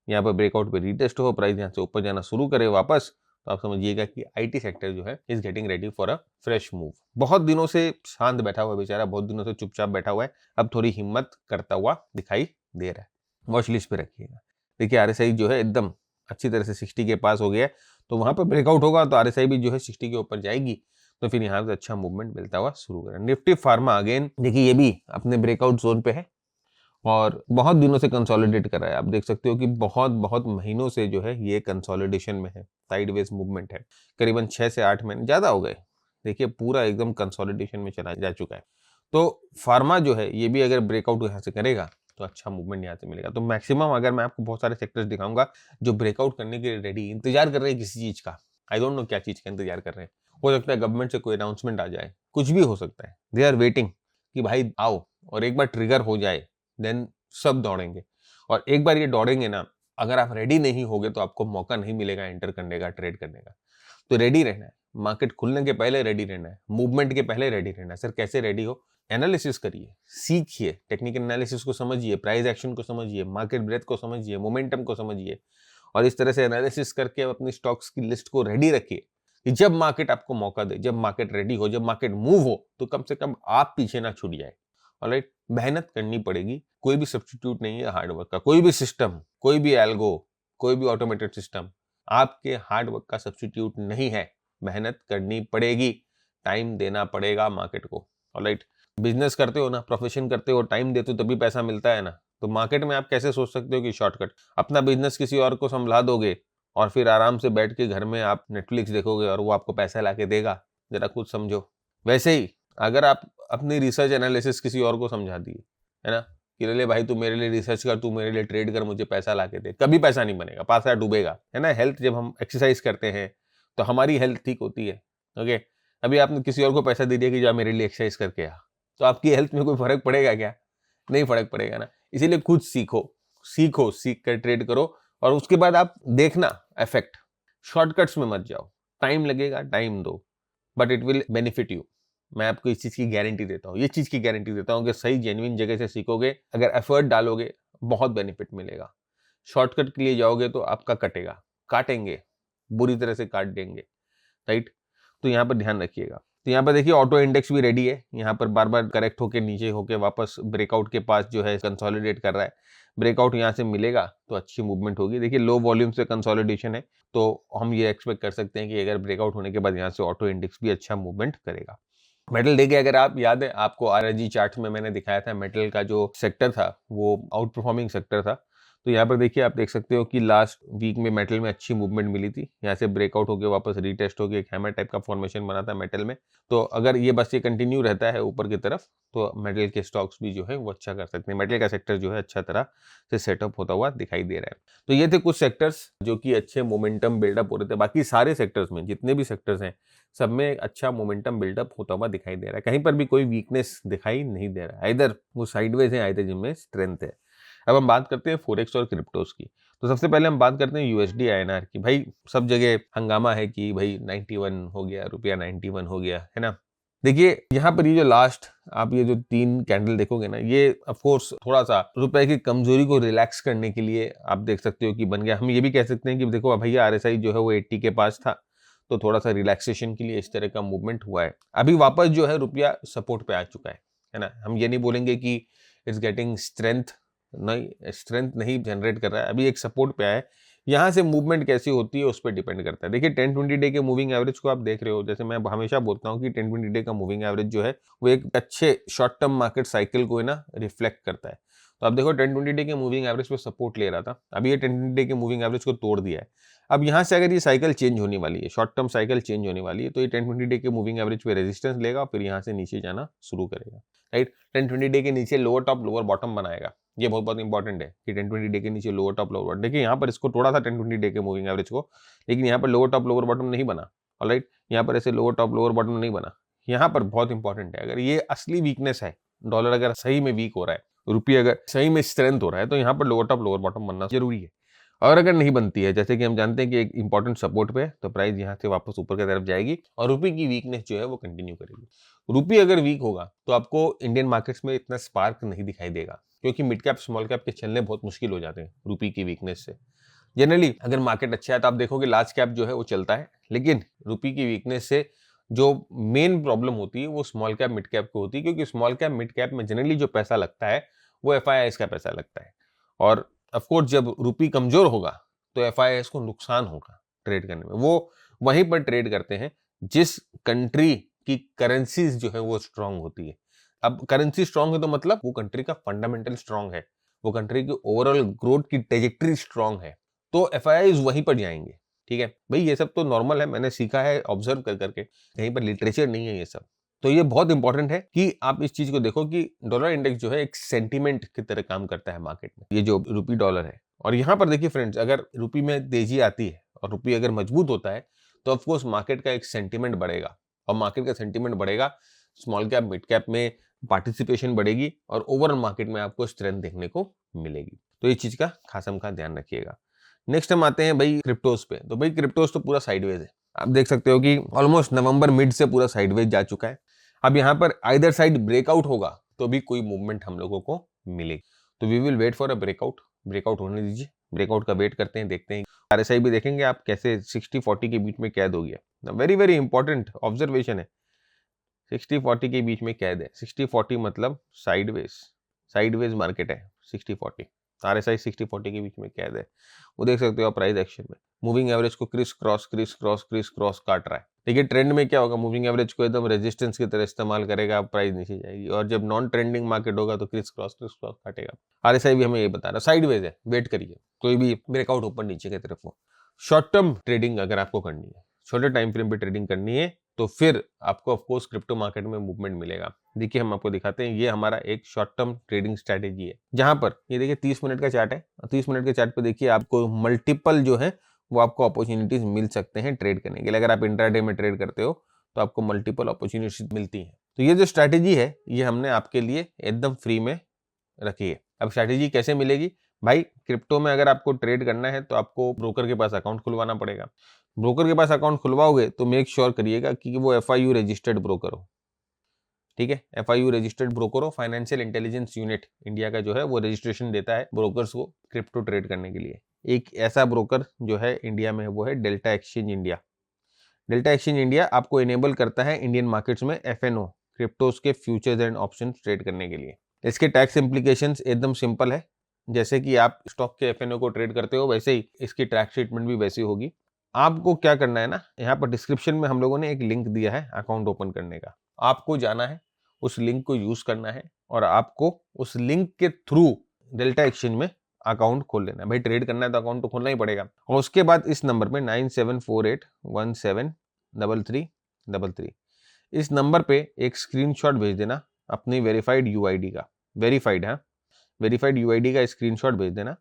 यहाँ पर ब्रेकआउट पे रीटेस्ट हो, प्राइस यहाँ से ऊपर जाना शुरू करे वापस, तो आप समझिएगा कि आईटी सेक्टर जो है is getting ready for a fresh move. बहुत दिनों से शांत बैठा हुआ बेचारा, बहुत दिनों से चुपचाप बैठा हुआ है, अब थोड़ी हिम्मत करता हुआ दिखाई दे रहा है। वॉच लिस्ट पे रखिएगा। देखिए आरएसआई जो है एकदम अच्छी तरह से 60 के पास हो गया है, तो वहां पर ब्रेकआउट होगा तो आरएसआई भी जो है 60 के ऊपर जाएगी, तो फिर यहाँ से अच्छा मूवमेंट मिलता हुआ शुरू करें। निफ्टी फार्मा अगेन देखिए ये भी अपने ब्रेकआउट जोन पे है और बहुत दिनों से कंसोलिडेट कर रहा है। आप देख सकते हो कि बहुत बहुत महीनों से जो है ये कंसोलिडेशन में है, साइडवेज मूवमेंट है, करीबन 6 से 8 महीने ज्यादा हो गए। देखिए पूरा एकदम कंसोलिडेशन में चला जा चुका है। तो फार्मा जो है ये भी अगर ब्रेकआउट यहाँ से करेगा तो अच्छा मूवमेंट यहाँ से मिलेगा। तो मैक्सिमम अगर मैं आपको बहुत सारे सेक्टर्स दिखाऊंगा जो ब्रेकआउट करने के लिए रेडी इंतजार कर रहे हैं किसी चीज का, आई डोंट नो क्या चीज का इंतजार कर रहे हैं। हो सकता है गवर्नमेंट से कोई अनाउंसमेंट आ जाए, कुछ भी हो सकता है। दे आर वेटिंग कि भाई आओ, और एक बार ट्रिगर हो जाए देन सब दौड़ेंगे। और एक बार ये दौड़ेंगे ना, अगर आप रेडी नहीं होगे तो आपको मौका नहीं मिलेगा एंटर करने का, ट्रेड करने का। तो रेडी रहना है, मार्केट खुलने के पहले रेडी रहना है, मूवमेंट के पहले रेडी रहना है। सर कैसे रेडी हो? एनालिसिस करिए, सीखिए, टेक्निकल एनालिसिस को समझिए, प्राइस एक्शन को समझिए, मार्केट ब्रेथ को समझिए, मोमेंटम को समझिए, और इस तरह से एनालिसिस करके अपनी स्टॉक्स की लिस्ट को रेडी रखिए कि जब मार्केट आपको मौका दे, जब मार्केट रेडी हो, जब मार्केट मूव हो, तो कम से कम आप पीछे ना छूट जाए। ऑलराइट, मेहनत करनी पड़ेगी, कोई भी सब्स्टिट्यूट नहीं है हार्डवर्क का। कोई भी सिस्टम, कोई भी एल्गो, कोई भी ऑटोमेटेड सिस्टम आपके हार्डवर्क का सब्स्टिट्यूट नहीं है। मेहनत करनी पड़ेगी, टाइम देना पड़ेगा मार्केट को। ऑलराइट, बिजनेस करते हो ना, प्रोफेशन करते हो, टाइम देते हो तभी पैसा मिलता है ना। तो मार्केट में आप कैसे सोच सकते हो कि शॉर्टकट, अपना बिजनेस किसी और को संभला दोगे और फिर आराम से बैठ के घर में आप नेटफ्लिक्स देखोगे और वो आपको पैसा ला के देगा? जरा कुछ समझो। वैसे ही अगर आप अपनी रिसर्च एनालिसिस किसी और को समझा दिए, है ना, कि ले भाई तू मेरे लिए रिसर्च कर, तू मेरे लिए ट्रेड कर, मुझे पैसा ला के दे, कभी पैसा नहीं बनेगा, पैसा डूबेगा, है ना। हेल्थ, जब हम एक्सरसाइज करते हैं तो हमारी हेल्थ ठीक होती है। ओके, अभी आपने किसी और को पैसा दे दिया कि जा मेरे लिए एक्सरसाइज करके आ, तो आपकी हेल्थ में कोई फर्क पड़ेगा क्या? नहीं फर्क पड़ेगा ना। इसीलिए खुद सीखो, सीखो, सीख कर ट्रेड करो, और उसके बाद आप देखना इफेक्ट। शॉर्टकट्स में मत जाओ, टाइम लगेगा, टाइम दो, but it will benefit you. मैं आपको इस चीज की गारंटी देता हूँ, ये चीज की गारंटी देता हूँ कि सही जेन्युइन जगह से सीखोगे, अगर एफर्ट डालोगे, बहुत बेनिफिट मिलेगा। शॉर्टकट के लिए जाओगे तो आपका कटेगा, काटेंगे, बुरी तरह से काट देंगे, राइट। तो यहाँ पर ध्यान रखिएगा। तो यहाँ पर देखिए ऑटो इंडेक्स भी रेडी है, यहाँ पर बार बार करेक्ट होके नीचे होके वापस ब्रेकआउट के पास जो है कंसोलिडेट कर रहा है। ब्रेकआउट यहाँ से मिलेगा तो अच्छी मूवमेंट होगी। देखिए लो वॉल्यूम से कंसोलिडेशन है, तो हम ये एक्सपेक्ट कर सकते हैं कि अगर ब्रेकआउट होने के बाद यहाँ से ऑटो इंडेक्स भी अच्छा मूवमेंट करेगा। मेटल देखिए, अगर आप याद है आपको आरएसजी चार्ट में मैंने दिखाया था मेटल का जो सेक्टर था वो आउट परफॉर्मिंग सेक्टर था। तो यहाँ पर देखिए आप देख सकते हो कि लास्ट वीक में मेटल में अच्छी मूवमेंट मिली थी, यहाँ से ब्रेकआउट होकर वापस रीटेस्ट होकर एक हैमर टाइप का फॉर्मेशन बना था मेटल में। तो अगर ये बस ये कंटिन्यू रहता है ऊपर की तरफ तो मेटल के स्टॉक्स भी जो है वो अच्छा कर सकते हैं। मेटल का सेक्टर जो है अच्छा तरह से सेटअप होता हुआ दिखाई दे रहा है। तो ये थे कुछ सेक्टर्स जो कि अच्छे मोमेंटम बिल्डअप हो रहे थे। बाकी सारे सेक्टर्स में, जितने भी सेक्टर्स हैं, सब में अच्छा मोमेंटम बिल्डअप होता हुआ दिखाई दे रहा है। कहीं पर भी कोई वीकनेस दिखाई नहीं दे रहा है, इधर वो साइडवेज है, इधर जिनमें स्ट्रेंथ है। अब हम बात करते हैं फोरेक्स और क्रिप्टोस की। तो सबसे पहले हम बात करते हैं यूएसडी आईएनआर की। भाई सब जगह हंगामा है कि भाई 91 हो गया, रुपया 91 हो गया, है ना। देखिए यहाँ पर ये जो लास्ट आप ये जो 3 कैंडल देखोगे ना, ये ऑफ कोर्स थोड़ा सा रुपए की कमजोरी को रिलैक्स करने के लिए आप देख सकते हो कि बन गया। हम ये भी कह सकते हैं कि देखो भैया आरएसआई जो है वो 80 के पास था, तो थोड़ा सा रिलैक्सेशन के लिए इस तरह का मूवमेंट हुआ है। अभी वापस जो है रुपया सपोर्ट पे आ चुका है ना। हम ये नहीं बोलेंगे कि इट्स गेटिंग स्ट्रेंथ, नई स्ट्रेंथ नहीं जनरेट कर रहा है, अभी एक सपोर्ट पे आया है। यहाँ से मूवमेंट कैसी होती है उस पर डिपेंड करता है। देखिए 10-20 डे के मूविंग एवरेज को आप देख रहे हो, जैसे मैं हमेशा बोलता हूँ कि 10-20 डे का मूविंग एवरेज जो है वो एक अच्छे शॉर्ट टर्म मार्केट साइकिल को ना रिफ्लेक्ट करता है। तो आप देखो 10-20 डे के मूविंग एवरेज पे सपोर्ट ले रहा था, अभी ये 10-20 डे के मूविंग एवरेज को तोड़ दिया है। अब यहाँ से अगर ये साइकिल चेंज होने वाली है, शॉर्ट टर्म साइकिल चेंज होने वाली है, तो ये 10-20 डे के मूविंग एवरेज पे रेजिस्टेंस लेगा और फिर यहाँ से नीचे जाना शुरू करेगा, राइट। 10-20 डे के नीचे लोअर टॉप लोअर बॉटम बनाएगा, ये बहुत बहुत इंपॉर्टेंट है कि 10-20 डे के नीचे लोअर टॉप लोअर बॉटम। देखिए यहाँ पर इसको तोड़ा था 10-20 डे के मूविंग एवरेज को, लेकिन यहाँ पर लोअर टॉप लोअर बॉटम नहीं बना, ऑलराइट। यहाँ पर ऐसे लोअर टॉप लोअर बॉटम नहीं बना। यहाँ पर बहुत इंपॉर्टेंट है, अगर ये असली वीकनेस है, डॉलर अगर सही में वीक हो रहा है, रुपये अगर सही में स्ट्रेंथ हो रहा है, तो यहाँ पर लोअर टॉप लोअर बॉटम बनना जरूरी है। और अगर नहीं बनती है, जैसे कि हम जानते हैं कि एक इंपॉर्टेंट सपोर्ट पे है, तो प्राइस यहाँ से वापस ऊपर की तरफ जाएगी और रुपये की वीकनेस जो है वो कंटिन्यू करेगी। रुपये अगर वीक होगा तो आपको इंडियन मार्केट्स में इतना स्पार्क नहीं दिखाई देगा, क्योंकि मिड कैप स्मॉल कैप के चलने बहुत मुश्किल हो जाते हैं रुपये की वीकनेस से। जनरली अगर मार्केट अच्छा है तो आप देखोगे लार्ज कैप जो है वो चलता है, लेकिन रुपये की वीकनेस से जो मेन प्रॉब्लम होती है वो स्मॉल कैप मिड कैप को होती है, क्योंकि स्मॉल कैप मिड कैप में जनरली जो पैसा लगता है वो एफआईआईस का पैसा लगता है। और ऑफकोर्स जब रुपये कमजोर होगा तो एफआईआईस को नुकसान होगा ट्रेड करने में। वो वहीं पर ट्रेड करते हैं जिस कंट्री की करेंसीज जो है वो स्ट्रांग होती है। अब करेंसी स्ट्रांग है तो मतलब वो कंट्री का फंडामेंटल स्ट्रांग है, वो कंट्री की ओवरऑल ग्रोथ की ट्रेजेक्टरी स्ट्रांग है, तो एफआईआईस वहीं पर जाएंगे। ठीक है भाई, ये सब तो नॉर्मल है, मैंने सीखा है ऑब्जर्व कर करके, कहीं पर लिटरेचर नहीं है ये सब। तो ये बहुत इंपॉर्टेंट है कि आप इस चीज को देखो कि डॉलर इंडेक्स जो है एक सेंटीमेंट की तरह काम करता है मार्केट में, ये जो रुपी डॉलर है। और यहाँ पर देखिए फ्रेंड्स, अगर रुपी में तेजी आती है और रुपी अगर मजबूत होता है तो ऑफकोर्स मार्केट का एक सेंटीमेंट बढ़ेगा, और मार्केट का सेंटीमेंट बढ़ेगा, स्मॉल कैप मिड कैप में पार्टिसिपेशन बढ़ेगी और ओवरऑल मार्केट में आपको स्ट्रेंथ देखने को मिलेगी। तो ये चीज का खासम का ध्यान रखिएगा। नेक्स्ट हम आते हैं भाई क्रिप्टोज पे। तो भाई क्रिप्टोज तो पूरा साइडवेज है, आप देख सकते हो कि ऑलमोस्ट नवंबर मिड से पूरा साइडवेज जा चुका है। अब यहाँ पर आइदर साइड ब्रेकआउट होगा तो भी कोई मूवमेंट हम लोगों को मिलेगी, तो we will wait for a breakout. Breakout होने दीजिए, ब्रेकआउट का वेट करते हैं, देखते हैं। आरएसआई भी देखेंगे आप कैसे 60-40 के बीच में कैद हो गया। वेरी वेरी इंपॉर्टेंट ऑब्जर्वेशन है, 60-40 के बीच में कैद है। 60-40 मतलब साइडवेज मार्केट है 60-40। आरएसआई 60-40 के बीच में कैद है, वो देख सकते हो आप प्राइस एक्शन में। मूविंग एवरेज को क्रिस क्रॉस काट रहा है। देखिए ट्रेंड में क्या होगा, मूविंग एवरेज को एकदम रेजिस्टेंस की तरह इस्तेमाल करेगा, प्राइस नीचे जाएगी, और जब नॉन ट्रेंडिंग मार्केट होगा तो क्रिस क्रॉस काटेगा। आरएसआई भी हमें ये बता रहा है साइडवेज है, वेट करिए कोई भी ब्रेकआउट ऊपर नीचे की तरफ हो। शॉर्ट टर्म ट्रेडिंग अगर आपको करनी है, छोटे टाइम फ्रेम पे ट्रेडिंग करनी है, तो फिर आपको ऑफकोर्स क्रिप्टो मार्केट में मूवमेंट मिलेगा। देखिए हम आपको दिखाते हैं, ये हमारा एक शॉर्ट टर्म ट्रेडिंग स्ट्रेटेजी है, जहां पर ये देखिए 30 मिनट का चार्ट है। 30 मिनट के चार्ट पे देखिए आपको मल्टीपल जो है वो आपको अपॉर्चुनिटीज मिल सकते हैं ट्रेड करने के लिए। अगर आप इंट्राडे में ट्रेड करते हो तो आपको मल्टीपल अपॉर्चुनिटीज मिलती हैं। तो ये जो स्ट्रैटेजी है ये हमने आपके लिए एकदम फ्री में रखी है। अब स्ट्रैटेजी कैसे मिलेगी भाई, क्रिप्टो में अगर आपको ट्रेड करना है तो आपको ब्रोकर के पास अकाउंट खुलवाना पड़ेगा। ब्रोकर के पास अकाउंट खुलवाओगे तो मेक श्योर करिएगा कि वो एफआईयू रजिस्टर्ड ब्रोकर हो। ठीक है, एफआईयू रजिस्टर्ड ब्रोकर हो। फाइनेंशियल इंटेलिजेंस यूनिट इंडिया का जो है वो रजिस्ट्रेशन देता है ब्रोकर्स को क्रिप्टो ट्रेड करने के लिए। एक ऐसा ब्रोकर जो है इंडिया में वो है delta exchange India. Delta exchange India आपको इनेबल करता है इंडियन मार्केट्स में एफएनओ क्रिप्टोज के फ्यूचर्स एंड ऑप्शन ट्रेड करने के लिए। इसके टैक्स इम्प्लीकेशंस एकदम सिंपल है, जैसे कि आप स्टॉक के एफएनओ को ट्रेड करते हो वैसे ही इसकी टैक्स ट्रीटमेंट भी वैसी होगी। आपको क्या करना है ना, यहाँ पर डिस्क्रिप्शन में हम लोगों ने एक लिंक दिया है अकाउंट ओपन करने का, आपको जाना है, उस लिंक को यूज करना है और आपको उस लिंक के थ्रू डेल्टा एक्सचेंज में अकाउंट खोल लेना है। भाई ट्रेड करना है तो अकाउंट तो खोलना ही पड़ेगा। और उसके बाद इस नंबर पे 9748173333 इस नंबर पे एक स्क्रीनशॉट भेज देना अपनी वेरीफाइड यूआईडी का। वेरीफाइड यूआईडी का स्क्रीनशॉट भेज देना।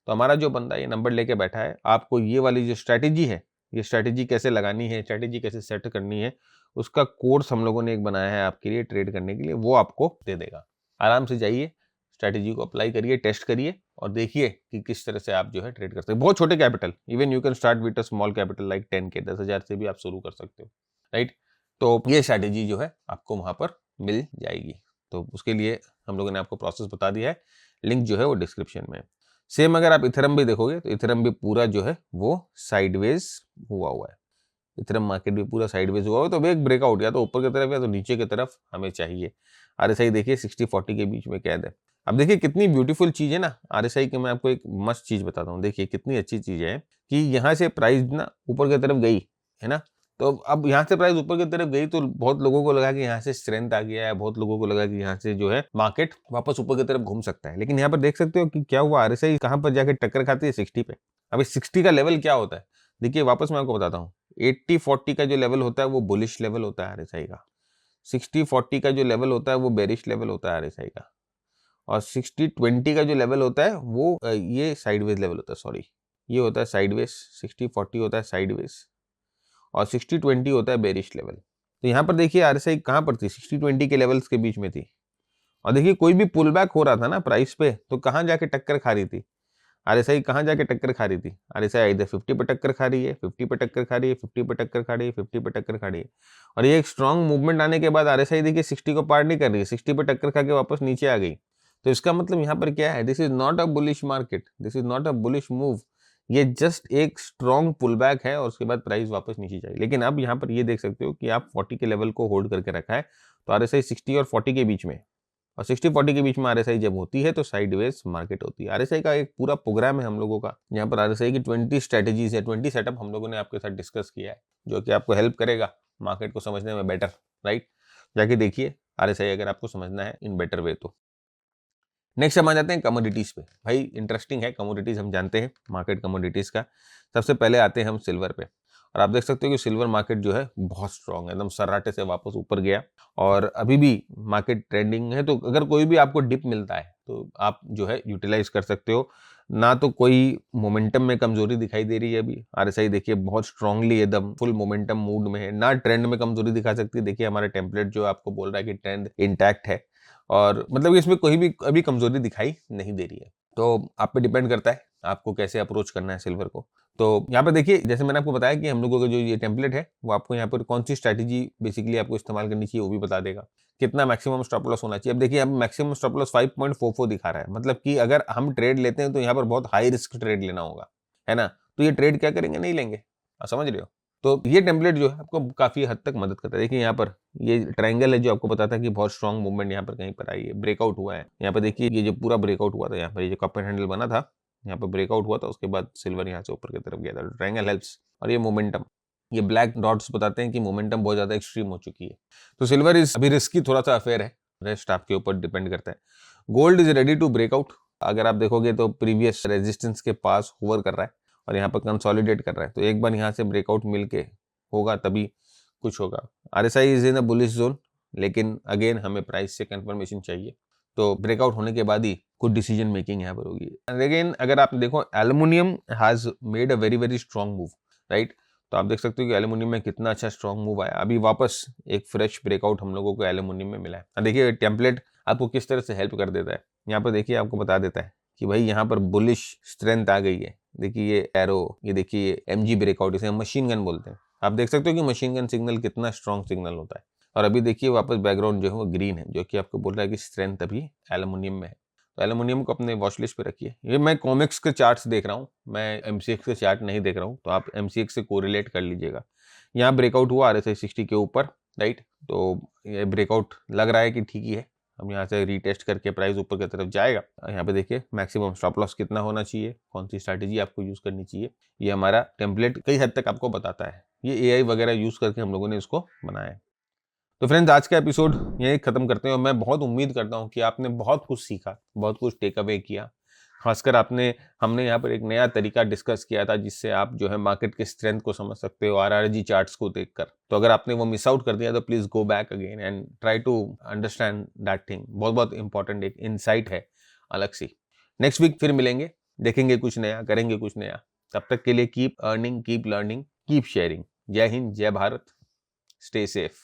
तो हमारा जो बंदा ये नंबर लेके बैठा है, आपको ये वाली जो स्ट्रैटेजी है, ये स्ट्रैटेजी कैसे लगानी है, स्ट्रैटेजी कैसे सेट करनी है, उसका कोर्स हम लोगों ने एक बनाया है आपके लिए ट्रेड करने के लिए, वो आपको दे देगा। आराम से जाइए, स्ट्रैटेजी को अप्लाई करिए, टेस्ट करिए और देखिए कि किस तरह से आप जो है ट्रेड कर सकते हैं। बहुत छोटे capital, even you can start with a small capital like 10K 10,000 से भी आप शुरू कर सकते हो, राइट। तो ये स्ट्रैटेजी जो है आपको वहां पर मिल जाएगी। तो उसके लिए हम लोगों ने आपको प्रोसेस बता दिया है, लिंक जो है वो डिस्क्रिप्शन में है। सेम अगर आप इथेरियम भी देखोगे तो इथेरियम भी पूरा जो है वो साइडवेज हुआ है। इथेरियम मार्केट भी पूरा साइडवेज हुआ है, तो एक ब्रेकआउट या तो ऊपर की तरफ या तो नीचे की तरफ हमें चाहिए। आरएसआई देखिए 60-40 के बीच में कैद है। अब देखिए कितनी ब्यूटीफुल चीज़ है ना आरएसआई की। मैं आपको एक मस्त चीज़ बताता हूँ, देखिए कितनी अच्छी चीज़ है कि यहाँ से प्राइस ना ऊपर की तरफ गई, है ना। तो अब यहाँ से प्राइस ऊपर की तरफ गई तो बहुत लोगों को लगा कि यहाँ से स्ट्रेंथ आ गया है, बहुत लोगों को लगा कि यहाँ से जो है मार्केट वापस ऊपर की तरफ घूम सकता है। लेकिन यहाँ पर देख सकते हो कि क्या हुआ, आरएसआई कहाँ पर जाके टक्कर खाती है, 60 पे। अभी 60 का लेवल क्या होता है, देखिए वापस मैं आपको बताता हूँ। 80-40 का जो लेवल होता है वो बुलिश लेवल होता है आरएसआई का। 60-40 का जो लेवल होता है वो बेरिश लेवल होता है आरएसआई का। और 60-20 का जो लेवल होता है वो ये साइडवेज लेवल होता है, सॉरी ये होता है साइडवेज। 60-40 होता है साइडवेज और 60-20 होता है बेरिश लेवल। तो यहाँ पर देखिए आरएसआई कहाँ पर थी, 60-20 के लेवल्स के बीच में थी। और देखिए कोई भी पुल बैक हो रहा था ना प्राइस पे तो कहाँ जाके टक्कर खा रही थी आरएसआई, कहाँ जाके टक्कर खा रही थी आरएसआई, इधर 50 पे टक्कर खा रही है, 50 पे टक्कर खा रही है, 50 पे टक्कर खा रही है, 50 पे टक्कर खा रही है। और ये एक स्ट्रॉन्ग मूवमेंट आने के बाद आरएसआई देखिए 60 को पार नहीं कर रही है, 60 पे टक्कर खा के वापस नीचे आ गई। तो इसका मतलब यहाँ पर क्या है, this is not a bullish market, this is not a bullish move. ये जस्ट एक स्ट्रॉन्ग पुल बैक है और उसके बाद प्राइस वापस नीचे जाएगी। लेकिन अब यहाँ पर ये देख सकते हो कि आप 40 के लेवल को होल्ड करके रखा है, तो आरएसआई 60 और 40 के बीच में, और 60-40 के बीच में आरएसआई जब होती है तो साइडवेज मार्केट होती है। आरएसआई का एक पूरा प्रोग्राम है हम लोगों का, यहाँ पर आरएसआई की 20 स्ट्रेटेजीज है, 20 सेटअप हम लोगों ने आपके साथ डिस्कस किया है, जो कि आपको हेल्प करेगा मार्केट को समझने में बेटर, राइट। जाके देखिए आरएसआई अगर आपको समझना है इन बेटर वे तो। नेक्स्ट हम आ जाते हैं कमोडिटीज पे। भाई इंटरेस्टिंग है कमोडिटीज, हम जानते हैं मार्केट कमोडिटीज का। सबसे पहले आते हैं हम सिल्वर पे, और आप देख सकते हो कि सिल्वर मार्केट जो है बहुत स्ट्रांग है, एकदम सर्राटे से वापस ऊपर गया और अभी भी मार्केट ट्रेंडिंग है। तो अगर कोई भी आपको डिप मिलता है तो आप जो है यूटिलाइज कर सकते हो। ना तो कोई मोमेंटम में कमजोरी दिखाई दे रही है अभी, आरएसआई देखिए बहुत स्ट्रांगली एकदम फुल मोमेंटम मूड में है, ना ट्रेंड में कमजोरी दिखा सकती है। देखिए हमारा टेम्पलेट जो आपको बोल रहा है कि ट्रेंड इंटैक्ट है, और मतलब कि इसमें कोई भी अभी कमजोरी दिखाई नहीं दे रही है। तो आप पे डिपेंड करता है आपको कैसे अप्रोच करना है सिल्वर को। तो यहाँ पर देखिए जैसे मैंने आपको बताया कि हम लोगों का जो ये टेम्पलेट है वो आपको यहाँ पर कौन सी स्ट्रैटेजी बेसिकली आपको इस्तेमाल करनी चाहिए वो भी बता देगा, कितना मैक्सिमम स्टॉप लॉस होना चाहिए। अब देखिए अब मैक्सिमम स्टॉप लॉस 5.44 दिखा रहा है, मतलब कि अगर हम ट्रेड लेते हैं तो यहाँ पर बहुत हाई रिस्क ट्रेड लेना होगा, है ना। तो ये ट्रेड क्या करेंगे, नहीं लेंगे, आप समझ रहे हो। तो ये टेम्पलेट जो है आपको काफी हद तक मदद करता है। देखिए यहाँ पर ये ट्रायंगल है जो आपको बताता है कि बहुत स्ट्रॉन्ग मूवमेंट यहाँ पर कहीं पर आई है, ब्रेकआउट हुआ है। यहाँ पर देखिए ये जो पूरा ब्रेकआउट हुआ था, यहाँ पर ये जो कप एंड हैंडल बना था, यहाँ पर ब्रेकआउट हुआ था, उसके बाद सिल्वर यहाँ से ऊपर की तरफ गया था। ट्रायंगल हेल्प्स, और ये मोमेंटम, ये ब्लैक डॉट्स बताते हैं कि मोमेंटम बहुत ज्यादा एक्सट्रीम हो चुकी है। तो सिल्वर इज अभी रिस्की थोड़ा सा अफेयर है, रेस्ट आपके ऊपर डिपेंड करता है। Gold is ready to breakout, अगर आप देखोगे तो प्रीवियस रेजिस्टेंस के पास होवर कर रहा है और यहाँ पर कंसोलिडेट कर रहा है। तो एक बार यहाँ से ब्रेकआउट मिलके होगा तभी कुछ होगा। RSI is in a bullish zone, लेकिन अगेन हमें प्राइस से कंफर्मेशन चाहिए, तो ब्रेकआउट होने के बाद ही कुछ डिसीजन मेकिंग यहाँ पर होगी। अगेन अगर आप देखो aluminium has made a very very strong move, right. तो आप देख सकते हो कि एल्युमिनियम में कितना अच्छा स्ट्रॉन्ग मूव आया, अभी वापस एक फ्रेश ब्रेकआउट हम लोगों को एल्युमिनियम में मिला है। देखिए टेम्पलेट आपको किस तरह से हेल्प कर देता है, यहाँ पर देखिए आपको बता देता है कि भाई यहाँ पर बुलिश स्ट्रेंथ आ गई है। देखिए ये एरो, ये देखिए ये एमजी ब्रेकआउट, इसे हम मशीन गन बोलते हैं। आप देख सकते हो कि मशीन गन सिग्नल कितना स्ट्रॉन्ग सिग्नल होता है। और अभी देखिए वापस बैकग्राउंड जो है वो ग्रीन है, जो कि आपको बोल रहा है कि स्ट्रेंथ अभी एल्युमिनियम में है। तो एल्युमिनियम को अपने वॉच लिस्ट पे रखिए। ये मैं कॉमिक्स के चार्ट्स देख रहा हूँ, मैं एमसीएक्स के चार्ट नहीं देख रहा हूँ, तो आप एमसीएक्स से कोरिलेट कर लीजिएगा। यहाँ ब्रेकआउट हुआ आरएसआई 60 के ऊपर, राइट। तो ये ब्रेकआउट लग रहा है कि ठीक ही है, हम यहाँ से रीटेस्ट करके प्राइस ऊपर की तरफ जाएगा। यहाँ पे देखिए मैक्सिमम स्टॉप लॉस कितना होना चाहिए, कौन सी स्ट्रैटेजी आपको यूज करनी चाहिए, ये हमारा टेम्पलेट कई हद तक आपको बताता है। ये एआई वगैरह यूज करके हम लोगों ने इसको बनाया है। तो फ्रेंड्स आज का एपिसोड यही खत्म करते हैं, और मैं बहुत उम्मीद करता हूँ कि आपने बहुत कुछ सीखा, बहुत कुछ टेक अवे किया। खासकर हमने यहाँ पर एक नया तरीका डिस्कस किया था जिससे आप जो है मार्केट के स्ट्रेंथ को समझ सकते हो आरआरजी चार्ट्स को देखकर। तो अगर आपने वो मिस आउट कर दिया तो please go back again and try to understand that thing. बहुत बहुत इंपॉर्टेंट एक इनसाइट है अलग सी। नेक्स्ट वीक फिर मिलेंगे, देखेंगे कुछ नया, करेंगे कुछ नया। तब तक के लिए keep earning, keep learning, keep sharing. जय हिंद, जय भारत, स्टे सेफ।